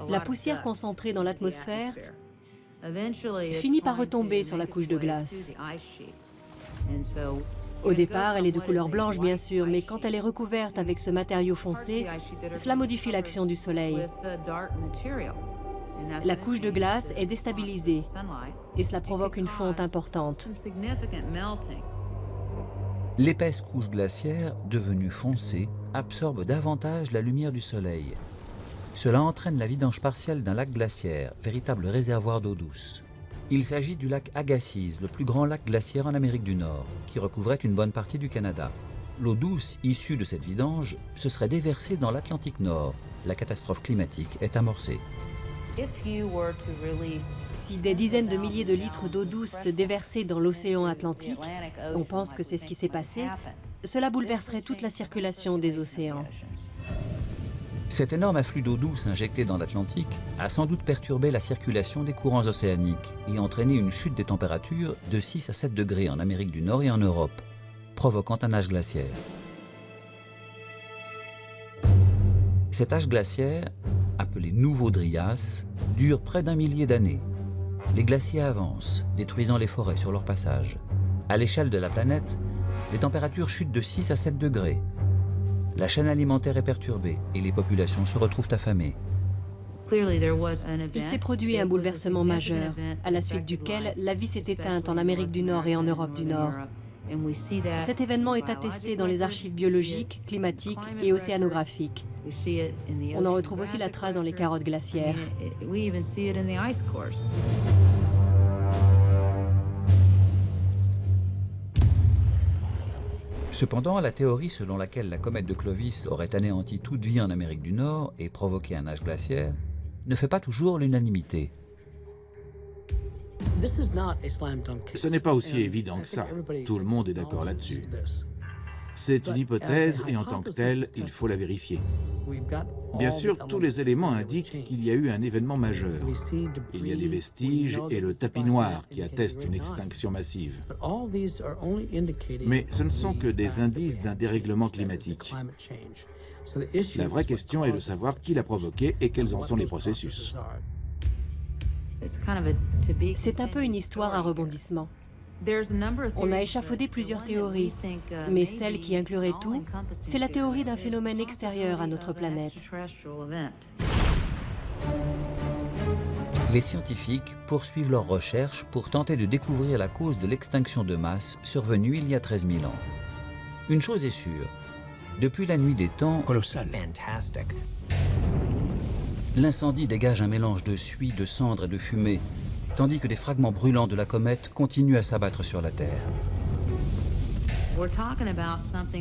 S5: La poussière concentrée dans l'atmosphère finit par retomber sur la couche de glace. Au départ, elle est de couleur blanche, bien sûr, mais quand elle est recouverte avec ce matériau foncé, cela modifie l'action du soleil. La couche de glace est déstabilisée et cela provoque une fonte importante.
S1: L'épaisse couche glaciaire, devenue foncée, absorbe davantage la lumière du soleil. Cela entraîne la vidange partielle d'un lac glaciaire, véritable réservoir d'eau douce. Il s'agit du lac Agassiz, le plus grand lac glaciaire en Amérique du Nord, qui recouvrait une bonne partie du Canada. L'eau douce issue de cette vidange se serait déversée dans l'Atlantique Nord. La catastrophe climatique est amorcée.
S5: Si des dizaines de milliers de litres d'eau douce se déversaient dans l'océan Atlantique, on pense que c'est ce qui s'est passé, cela bouleverserait toute la circulation des océans.
S1: Cet énorme afflux d'eau douce injectée dans l'Atlantique a sans doute perturbé la circulation des courants océaniques et entraîné une chute des températures de 6 à 7 degrés en Amérique du Nord et en Europe, provoquant un âge glaciaire. Cet âge glaciaire, appelé Nouveau Dryas, dure près d'1 millier d'années. Les glaciers avancent, détruisant les forêts sur leur passage. À l'échelle de la planète, les températures chutent de 6 à 7 degrés. La chaîne alimentaire est perturbée et les populations se retrouvent affamées.
S5: Il s'est produit un bouleversement majeur, à la suite duquel la vie s'est éteinte en Amérique du Nord et en Europe du Nord. Cet événement est attesté dans les archives biologiques, climatiques et océanographiques. On en retrouve aussi la trace dans les carottes glaciaires.
S1: Cependant, la théorie selon laquelle la comète de Clovis aurait anéanti toute vie en Amérique du Nord et provoqué un âge glaciaire ne fait pas toujours l'unanimité.
S2: Ce n'est pas aussi évident que ça. Tout le monde est d'accord là-dessus. C'est une hypothèse et en tant que telle, il faut la vérifier. Bien sûr, tous les éléments indiquent qu'il y a eu un événement majeur. Il y a des vestiges et le tapis noir qui attestent une extinction massive. Mais ce ne sont que des indices d'un dérèglement climatique. La vraie question est de savoir qui l'a provoqué et quels en sont les processus.
S5: C'est un peu une histoire à rebondissement. On a échafaudé plusieurs théories, mais celle qui inclurait tout, c'est la théorie d'un phénomène extérieur à notre planète.
S1: Les scientifiques poursuivent leurs recherches pour tenter de découvrir la cause de l'extinction de masse survenue il y a 13 000 ans. Une chose est sûre, depuis la nuit des temps,
S4: Colossal.
S1: l'incendie dégage un mélange de suie, de cendres et de fumée, tandis que des fragments brûlants de la comète continuent à s'abattre sur la Terre.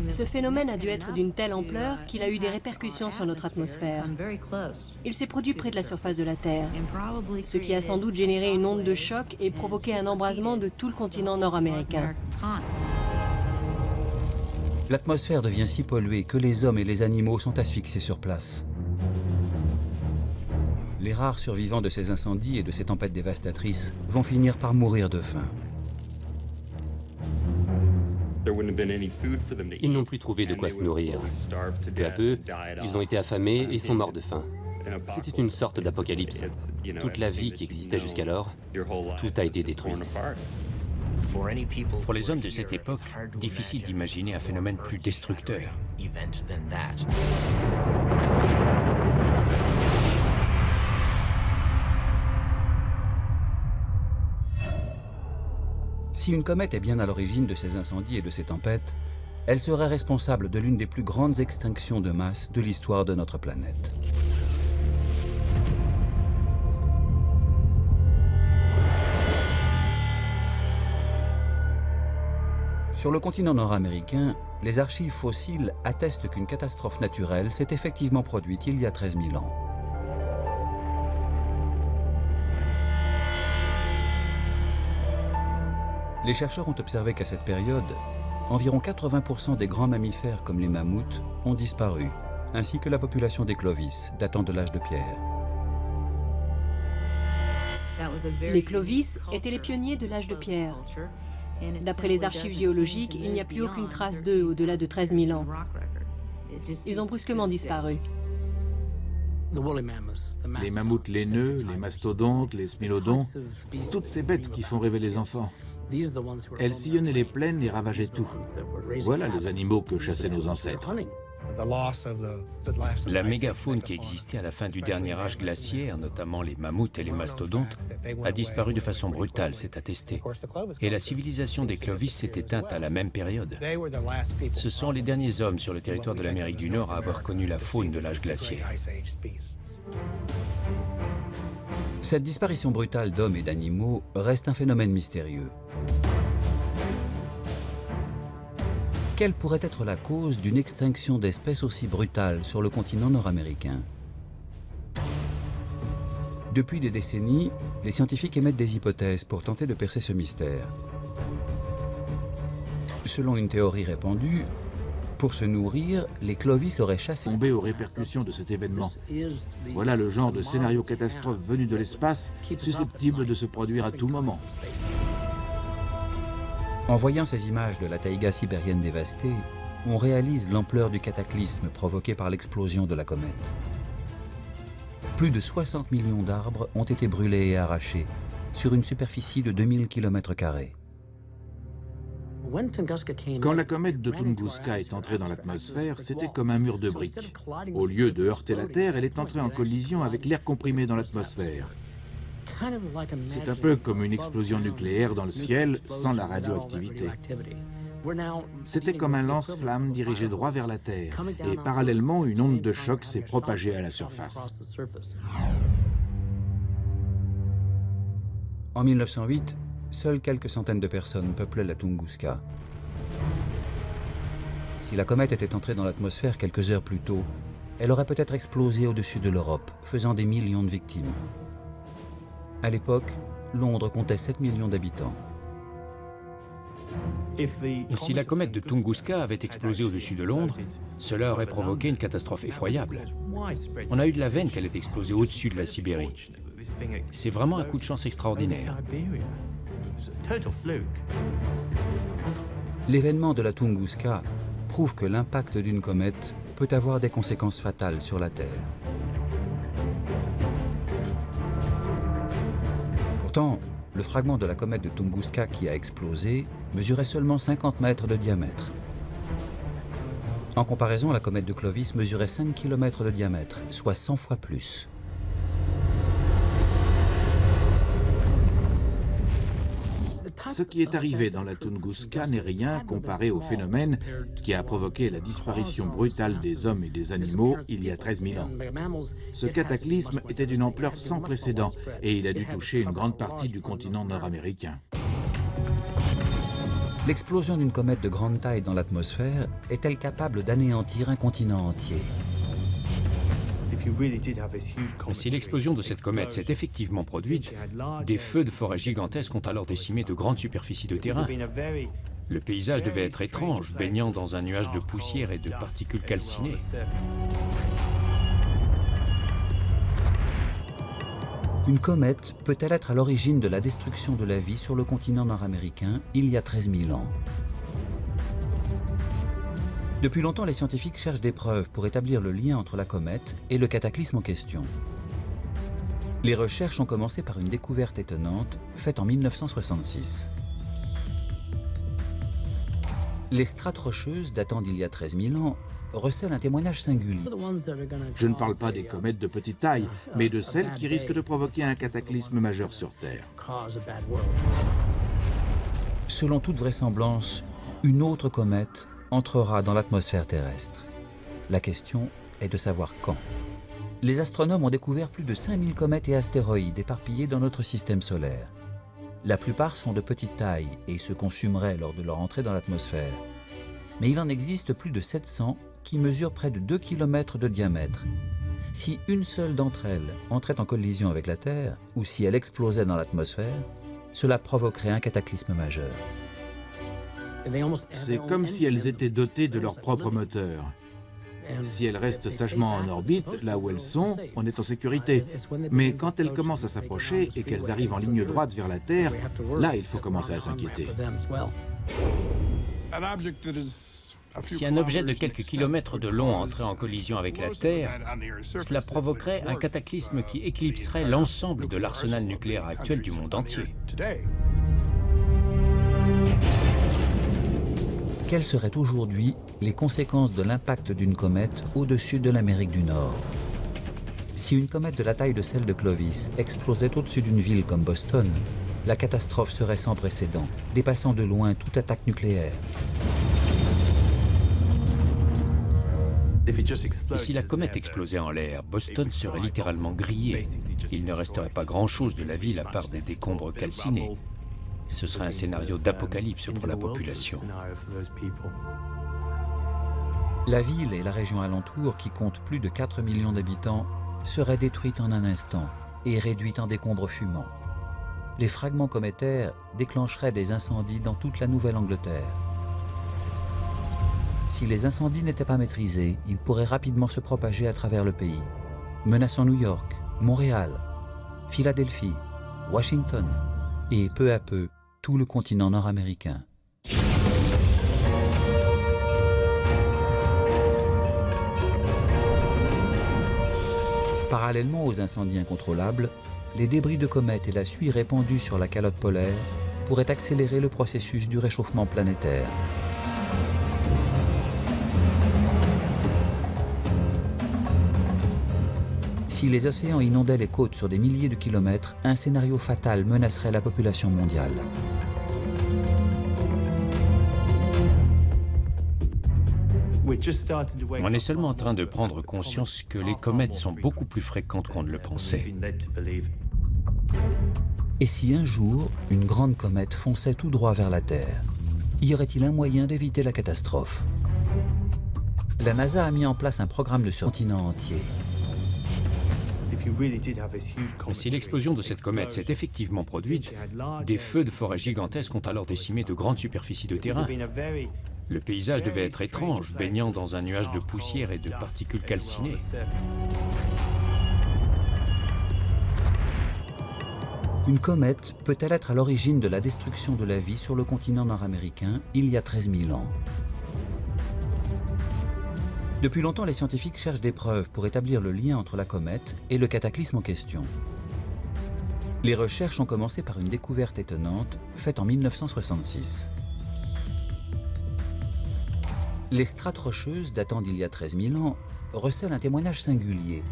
S5: Ce phénomène a dû être d'une telle ampleur qu'il a eu des répercussions sur notre atmosphère. Il s'est produit près de la surface de la Terre, ce qui a sans doute généré une onde de choc et provoqué un embrasement de tout le continent nord-américain.
S1: L'atmosphère devient si polluée que les hommes et les animaux sont asphyxiés sur place. Les rares survivants de ces incendies et de ces tempêtes dévastatrices vont finir par mourir de faim.
S3: Ils n'ont plus trouvé de quoi se nourrir. Peu à peu, ils ont été affamés et sont morts de faim. C'était une sorte d'apocalypse. Toute la vie qui existait jusqu'alors, tout a été détruit.
S4: Pour les hommes de cette époque, difficile d'imaginer un phénomène plus destructeur.
S1: Si une comète est bien à l'origine de ces incendies et de ces tempêtes, elle serait responsable de l'une des plus grandes extinctions de masse de l'histoire de notre planète. Sur le continent nord-américain, les archives fossiles attestent qu'une catastrophe naturelle s'est effectivement produite il y a 13 000 ans. Les chercheurs ont observé qu'à cette période, environ 80% des grands mammifères comme les mammouths ont disparu, ainsi que la population des Clovis, datant de l'âge de pierre.
S5: Les Clovis étaient les pionniers de l'âge de pierre. D'après les archives géologiques, il n'y a plus aucune trace d'eux au-delà de 13 000 ans. Ils ont brusquement disparu.
S2: Les mammouths laineux, les mastodontes, les smilodons, toutes ces bêtes qui font rêver les enfants. Elles sillonnaient les plaines et ravageaient tout. Voilà les animaux que chassaient nos ancêtres.
S4: La mégafaune qui existait à la fin du dernier âge glaciaire, notamment les mammouths et les mastodontes, a disparu de façon brutale, c'est attesté. Et la civilisation des Clovis s'est éteinte à la même période. Ce sont les derniers hommes sur le territoire de l'Amérique du Nord à avoir connu la faune de l'âge glaciaire.
S1: Cette disparition brutale d'hommes et d'animaux reste un phénomène mystérieux. Quelle pourrait être la cause d'une extinction d'espèces aussi brutale sur le continent nord-américain? Depuis des décennies, les scientifiques émettent des hypothèses pour tenter de percer ce mystère. Selon une théorie répandue, pour se nourrir, les clovis auraient chassé...
S2: Tombé aux répercussions de cet événement. Voilà le genre de scénario catastrophe venu de l'espace, susceptible de se produire à tout moment.
S1: En voyant ces images de la taïga sibérienne dévastée, on réalise l'ampleur du cataclysme provoqué par l'explosion de la comète. Plus de 60 millions d'arbres ont été brûlés et arrachés sur une superficie de 2000 km².
S2: Quand la comète de Tunguska est entrée dans l'atmosphère, c'était comme un mur de briques. Au lieu de heurter la Terre, elle est entrée en collision avec l'air comprimé dans l'atmosphère. C'est un peu comme une explosion nucléaire dans le ciel sans la radioactivité. C'était comme un lance-flamme dirigé droit vers la Terre, et parallèlement, une onde de choc s'est propagée à la surface.
S1: En 1908, seules quelques centaines de personnes peuplaient la Tunguska. Si la comète était entrée dans l'atmosphère quelques heures plus tôt, elle aurait peut-être explosé au-dessus de l'Europe, faisant des millions de victimes. À l'époque, Londres comptait 7 millions d'habitants.
S4: Et si la comète de Tunguska avait explosé au-dessus de Londres, cela aurait provoqué une catastrophe effroyable. On a eu de la veine qu'elle ait explosé au-dessus de la Sibérie. C'est vraiment un coup de chance extraordinaire.
S1: L'événement de la Tunguska prouve que l'impact d'une comète peut avoir des conséquences fatales sur la Terre. Pourtant, le fragment de la comète de Tunguska qui a explosé mesurait seulement 50 mètres de diamètre. En comparaison, la comète de Clovis mesurait 5 km de diamètre, soit 100 fois plus.
S2: Ce qui est arrivé dans la Tunguska n'est rien comparé au phénomène qui a provoqué la disparition brutale des hommes et des animaux il y a 13 000 ans. Ce cataclysme était d'une ampleur sans précédent et il a dû toucher une grande partie du continent nord-américain.
S1: L'explosion d'une comète de grande taille dans l'atmosphère est-elle capable d'anéantir un continent entier?
S4: Si l'explosion de cette comète s'est effectivement produite, des feux de forêt gigantesques ont alors décimé de grandes superficies de terrain. Le paysage devait être étrange, baignant dans un nuage de poussière et de particules calcinées.
S1: Une comète peut-elle être à l'origine de la destruction de la vie sur le continent nord-américain il y a 13 000 ans? Depuis longtemps, les scientifiques cherchent des preuves pour établir le lien entre la comète et le cataclysme en question. Les recherches ont commencé par une découverte étonnante faite en 1966. Les strates rocheuses datant d'il y a 13 000 ans recèlent un témoignage singulier.
S2: Je ne parle pas des comètes de petite taille, mais de celles qui risquent de provoquer un cataclysme majeur sur Terre.
S1: Selon toute vraisemblance, une autre comète entrera dans l'atmosphère terrestre. La question est de savoir quand. Les astronomes ont découvert plus de 5000 comètes et astéroïdes éparpillés dans notre système solaire. La plupart sont de petite taille et se consumeraient lors de leur entrée dans l'atmosphère. Mais il en existe plus de 700 qui mesurent près de 2 km de diamètre. Si une seule d'entre elles entrait en collision avec la Terre, ou si elle explosait dans l'atmosphère, cela provoquerait un cataclysme majeur.
S2: C'est comme si elles étaient dotées de leur propre moteur. Si elles restent sagement en orbite, là où elles sont, on est en sécurité. Mais quand elles commencent à s'approcher et qu'elles arrivent en ligne droite vers la Terre, là, il faut commencer à s'inquiéter.
S4: Si un objet de quelques kilomètres de long entrait en collision avec la Terre, cela provoquerait un cataclysme qui éclipserait l'ensemble de l'arsenal nucléaire actuel du monde entier.
S1: Quelles seraient aujourd'hui les conséquences de l'impact d'une comète au-dessus de l'Amérique du Nord? Si une comète de la taille de celle de Clovis explosait au-dessus d'une ville comme Boston, la catastrophe serait sans précédent, dépassant de loin toute attaque nucléaire.
S4: Et si la comète explosait en l'air, Boston serait littéralement grillé. Il ne resterait pas grand-chose de la ville à part des décombres calcinés. Ce serait un scénario d'apocalypse pour la population.
S1: La ville et la région alentour, qui comptent plus de 4 millions d'habitants, seraient détruites en un instant et réduites en décombres fumants. Les fragments cométaires déclencheraient des incendies dans toute la Nouvelle-Angleterre. Si les incendies n'étaient pas maîtrisés, ils pourraient rapidement se propager à travers le pays, menaçant New York, Montréal, Philadelphie, Washington et peu à peu tout le continent nord-américain. Parallèlement aux incendies incontrôlables, les débris de comètes et la suie répandue sur la calotte polaire pourraient accélérer le processus du réchauffement planétaire. Si les océans inondaient les côtes sur des milliers de kilomètres, un scénario fatal menacerait la population mondiale.
S4: On est seulement en train de prendre conscience que les comètes sont beaucoup plus fréquentes qu'on ne le pensait.
S1: Et si un jour, une grande comète fonçait tout droit vers la Terre, y aurait-il un moyen d'éviter la catastrophe? La NASA a mis en place un programme de continent entier.
S4: Et si l'explosion de cette comète s'est effectivement produite, des feux de forêt gigantesques ont alors décimé de grandes superficies de terrain. Le paysage devait être étrange, baignant dans un nuage de poussière et de particules calcinées.
S1: Une comète peut-elle être à l'origine de la destruction de la vie sur le continent nord-américain il y a 13 000 ans? Depuis longtemps, les scientifiques cherchent des preuves pour établir le lien entre la comète et le cataclysme en question. Les recherches ont commencé par une découverte étonnante faite en 1966. Les strates rocheuses datant d'il y a 13 000 ans recèlent un témoignage singulier,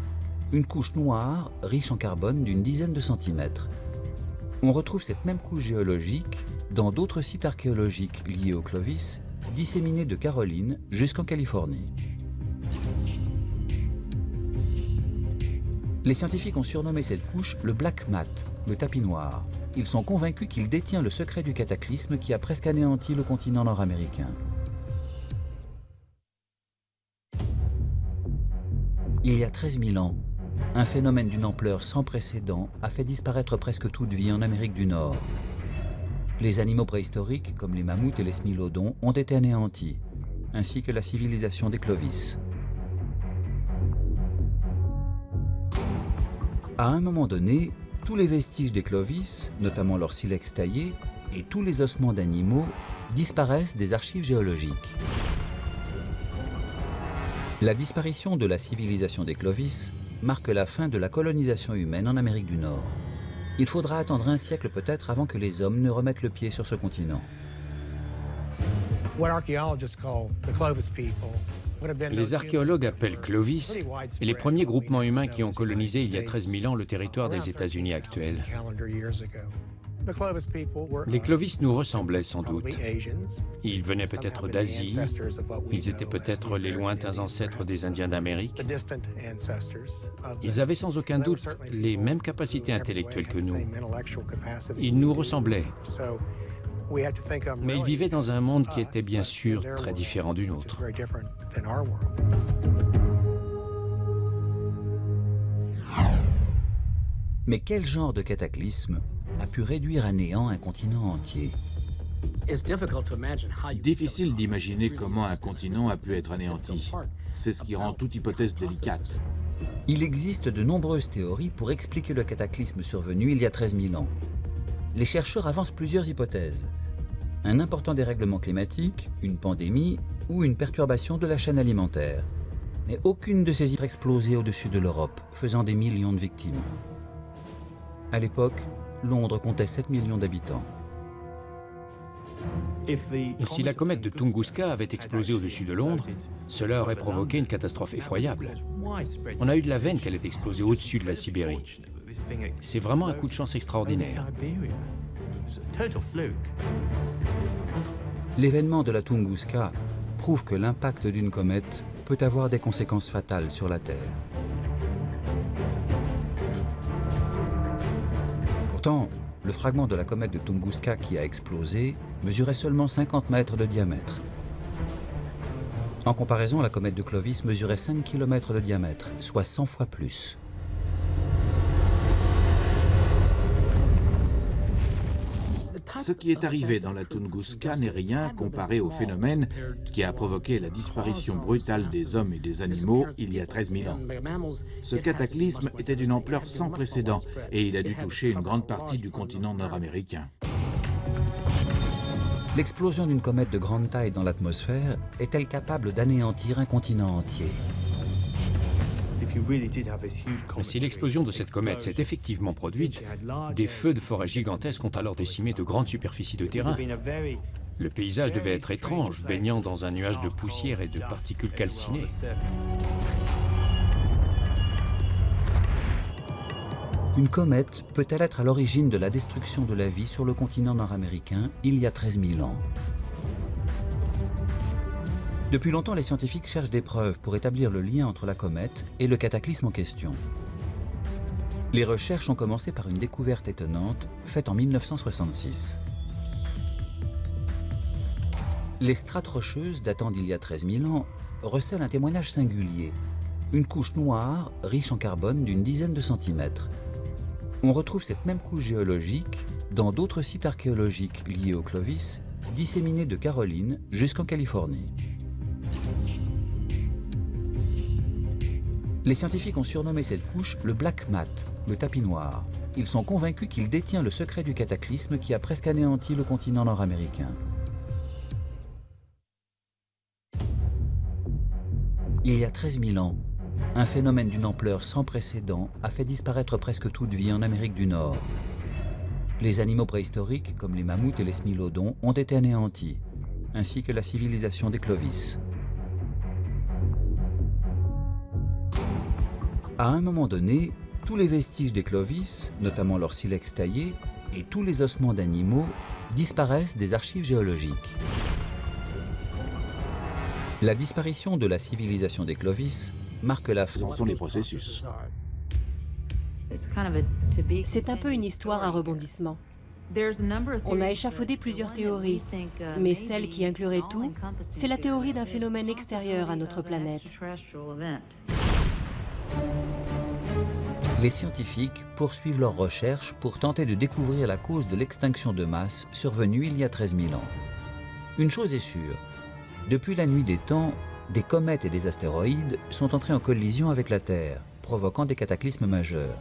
S1: une couche noire riche en carbone d'une dizaine de centimètres. On retrouve cette même couche géologique dans d'autres sites archéologiques liés au Clovis, disséminés de Caroline jusqu'en Californie. Les scientifiques ont surnommé cette couche le Black Mat, le tapis noir. Ils sont convaincus qu'il détient le secret du cataclysme qui a presque anéanti le continent nord-américain. Il y a 13 000 ans, un phénomène d'une ampleur sans précédent a fait disparaître presque toute vie en Amérique du Nord. Les animaux préhistoriques, comme les mammouths et les smilodons, ont été anéantis, ainsi que la civilisation des Clovis. À un moment donné, tous les vestiges des Clovis, notamment leur silex taillé, et tous les ossements d'animaux disparaissent des archives géologiques. La disparition de la civilisation des Clovis marque la fin de la colonisation humaine en Amérique du Nord. Il faudra attendre un siècle peut-être avant que les hommes ne remettent le pied sur ce continent.
S4: Les archéologues appellent Clovis les premiers groupements humains qui ont colonisé il y a 13 000 ans le territoire des États-Unis actuels. Les Clovis nous ressemblaient sans doute. Ils venaient peut-être d'Asie, ils étaient peut-être les lointains ancêtres des Indiens d'Amérique. Ils avaient sans aucun doute les mêmes capacités intellectuelles que nous. Ils nous ressemblaient. Mais ils vivaient dans un monde qui était bien sûr très différent du nôtre.
S1: Mais quel genre de cataclysme a pu réduire à néant un continent entier?
S2: Difficile d'imaginer comment un continent a pu être anéanti. C'est ce qui rend toute hypothèse délicate.
S1: Il existe de nombreuses théories pour expliquer le cataclysme survenu il y a 13 000 ans. Les chercheurs avancent plusieurs hypothèses. Un important dérèglement climatique, une pandémie ou une perturbation de la chaîne alimentaire. Mais aucune de ces hypothèses n'a explosé au-dessus de l'Europe, faisant des millions de victimes. À l'époque, Londres comptait 7 millions d'habitants.
S4: Et si la comète de Tunguska avait explosé au-dessus de Londres, cela aurait provoqué une catastrophe effroyable. On a eu de la veine qu'elle ait explosé au-dessus de la Sibérie. C'est vraiment un coup de chance extraordinaire.
S1: L'événement de la Tunguska prouve que l'impact d'une comète peut avoir des conséquences fatales sur la Terre. Pourtant, le fragment de la comète de Tunguska qui a explosé mesurait seulement 50 mètres de diamètre. En comparaison, la comète de Clovis mesurait 5 km de diamètre, soit 100 fois plus.
S2: Ce qui est arrivé dans la Tunguska n'est rien comparé au phénomène qui a provoqué la disparition brutale des hommes et des animaux il y a 13 000 ans. Ce cataclysme était d'une ampleur sans précédent et il a dû toucher une grande partie du continent nord-américain.
S1: L'explosion d'une comète de grande taille dans l'atmosphère est-elle capable d'anéantir un continent entier?
S4: Si l'explosion de cette comète s'est effectivement produite, des feux de forêt gigantesques ont alors décimé de grandes superficies de terrain. Le paysage devait être étrange, baignant dans un nuage de poussière et de particules calcinées.
S1: Une comète peut-elle être à l'origine de la destruction de la vie sur le continent nord-américain il y a 13 000 ans? Depuis longtemps, les scientifiques cherchent des preuves pour établir le lien entre la comète et le cataclysme en question. Les recherches ont commencé par une découverte étonnante faite en 1966. Les strates rocheuses datant d'il y a 13 000 ans recèlent un témoignage singulier, une couche noire riche en carbone d'une dizaine de centimètres. On retrouve cette même couche géologique dans d'autres sites archéologiques liés au Clovis, disséminés de Caroline jusqu'en Californie. Les scientifiques ont surnommé cette couche le Black Mat, le tapis noir. Ils sont convaincus qu'il détient le secret du cataclysme qui a presque anéanti le continent nord-américain. Il y a 13 000 ans, un phénomène d'une ampleur sans précédent a fait disparaître presque toute vie en Amérique du Nord. Les animaux préhistoriques, comme les mammouths et les smilodons, ont été anéantis, ainsi que la civilisation des Clovis. À un moment donné, tous les vestiges des Clovis, notamment leur silex taillé, et tous les ossements d'animaux disparaissent des archives géologiques. La disparition de la civilisation des Clovis marque la fin.
S2: Ce sont les processus.
S5: C'est un peu une histoire à rebondissement. On a échafaudé plusieurs théories, mais celle qui inclurait tout, c'est la théorie d'un phénomène extérieur à notre planète.
S1: Les scientifiques poursuivent leurs recherches pour tenter de découvrir la cause de l'extinction de masse survenue il y a 13 000 ans. Une chose est sûre, depuis la nuit des temps, des comètes et des astéroïdes sont entrés en collision avec la Terre, provoquant des cataclysmes majeurs.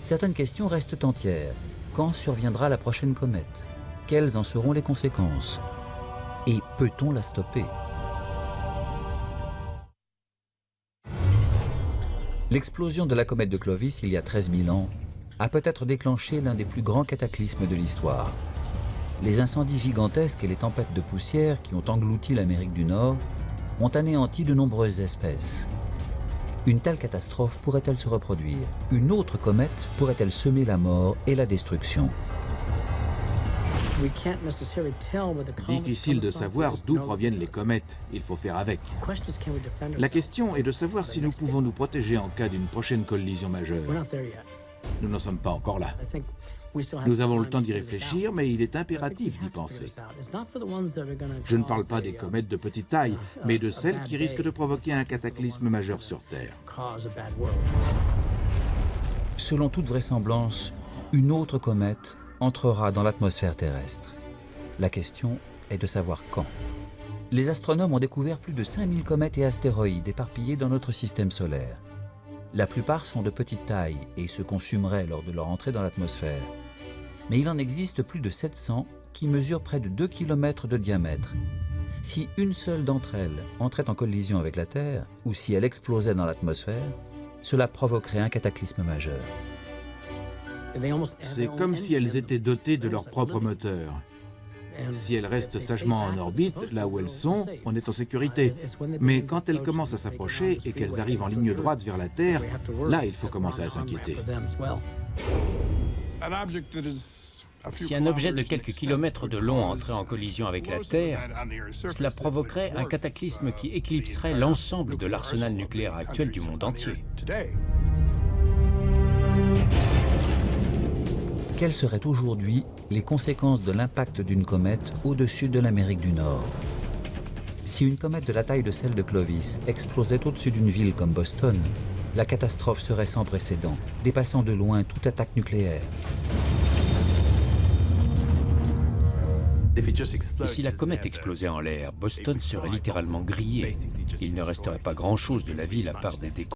S1: Certaines questions restent entières. Quand surviendra la prochaine comète? Quelles en seront les conséquences? Et peut-on la stopper? L'explosion de la comète de Clovis il y a 13 000 ans a peut-être déclenché l'un des plus grands cataclysmes de l'histoire. Les incendies gigantesques et les tempêtes de poussière qui ont englouti l'Amérique du Nord ont anéanti de nombreuses espèces. Une telle catastrophe pourrait-elle se reproduire? Une autre comète pourrait-elle semer la mort et la destruction?
S2: Difficile de savoir d'où proviennent les comètes, il faut faire avec. La question est de savoir si nous pouvons nous protéger en cas d'une prochaine collision majeure. Nous n'en sommes pas encore là. Nous avons le temps d'y réfléchir, mais il est impératif d'y penser. Je ne parle pas des comètes de petite taille, mais de celles qui risquent de provoquer un cataclysme majeur sur Terre.
S1: Selon toute vraisemblance, une autre comète entrera dans l'atmosphère terrestre. La question est de savoir quand. Les astronomes ont découvert plus de 5000 comètes et astéroïdes éparpillés dans notre système solaire. La plupart sont de petite taille et se consumeraient lors de leur entrée dans l'atmosphère. Mais il en existe plus de 700 qui mesurent près de 2 km de diamètre. Si une seule d'entre elles entrait en collision avec la Terre, ou si elle explosait dans l'atmosphère, cela provoquerait un cataclysme majeur.
S2: C'est comme si elles étaient dotées de leur propre moteur. Si elles restent sagement en orbite, là où elles sont, on est en sécurité. Mais quand elles commencent à s'approcher et qu'elles arrivent en ligne droite vers la Terre, là, il faut commencer à s'inquiéter.
S4: Si un objet de quelques kilomètres de long entrait en collision avec la Terre, cela provoquerait un cataclysme qui éclipserait l'ensemble de l'arsenal nucléaire actuel du monde entier.
S1: Quelles seraient aujourd'hui les conséquences de l'impact d'une comète au-dessus de l'Amérique du Nord? Si une comète de la taille de celle de Clovis explosait au-dessus d'une ville comme Boston, la catastrophe serait sans précédent, dépassant de loin toute attaque nucléaire.
S4: Et si la comète explosait en l'air, Boston serait littéralement grillé. Il ne resterait pas grand-chose de la ville à part des décombres.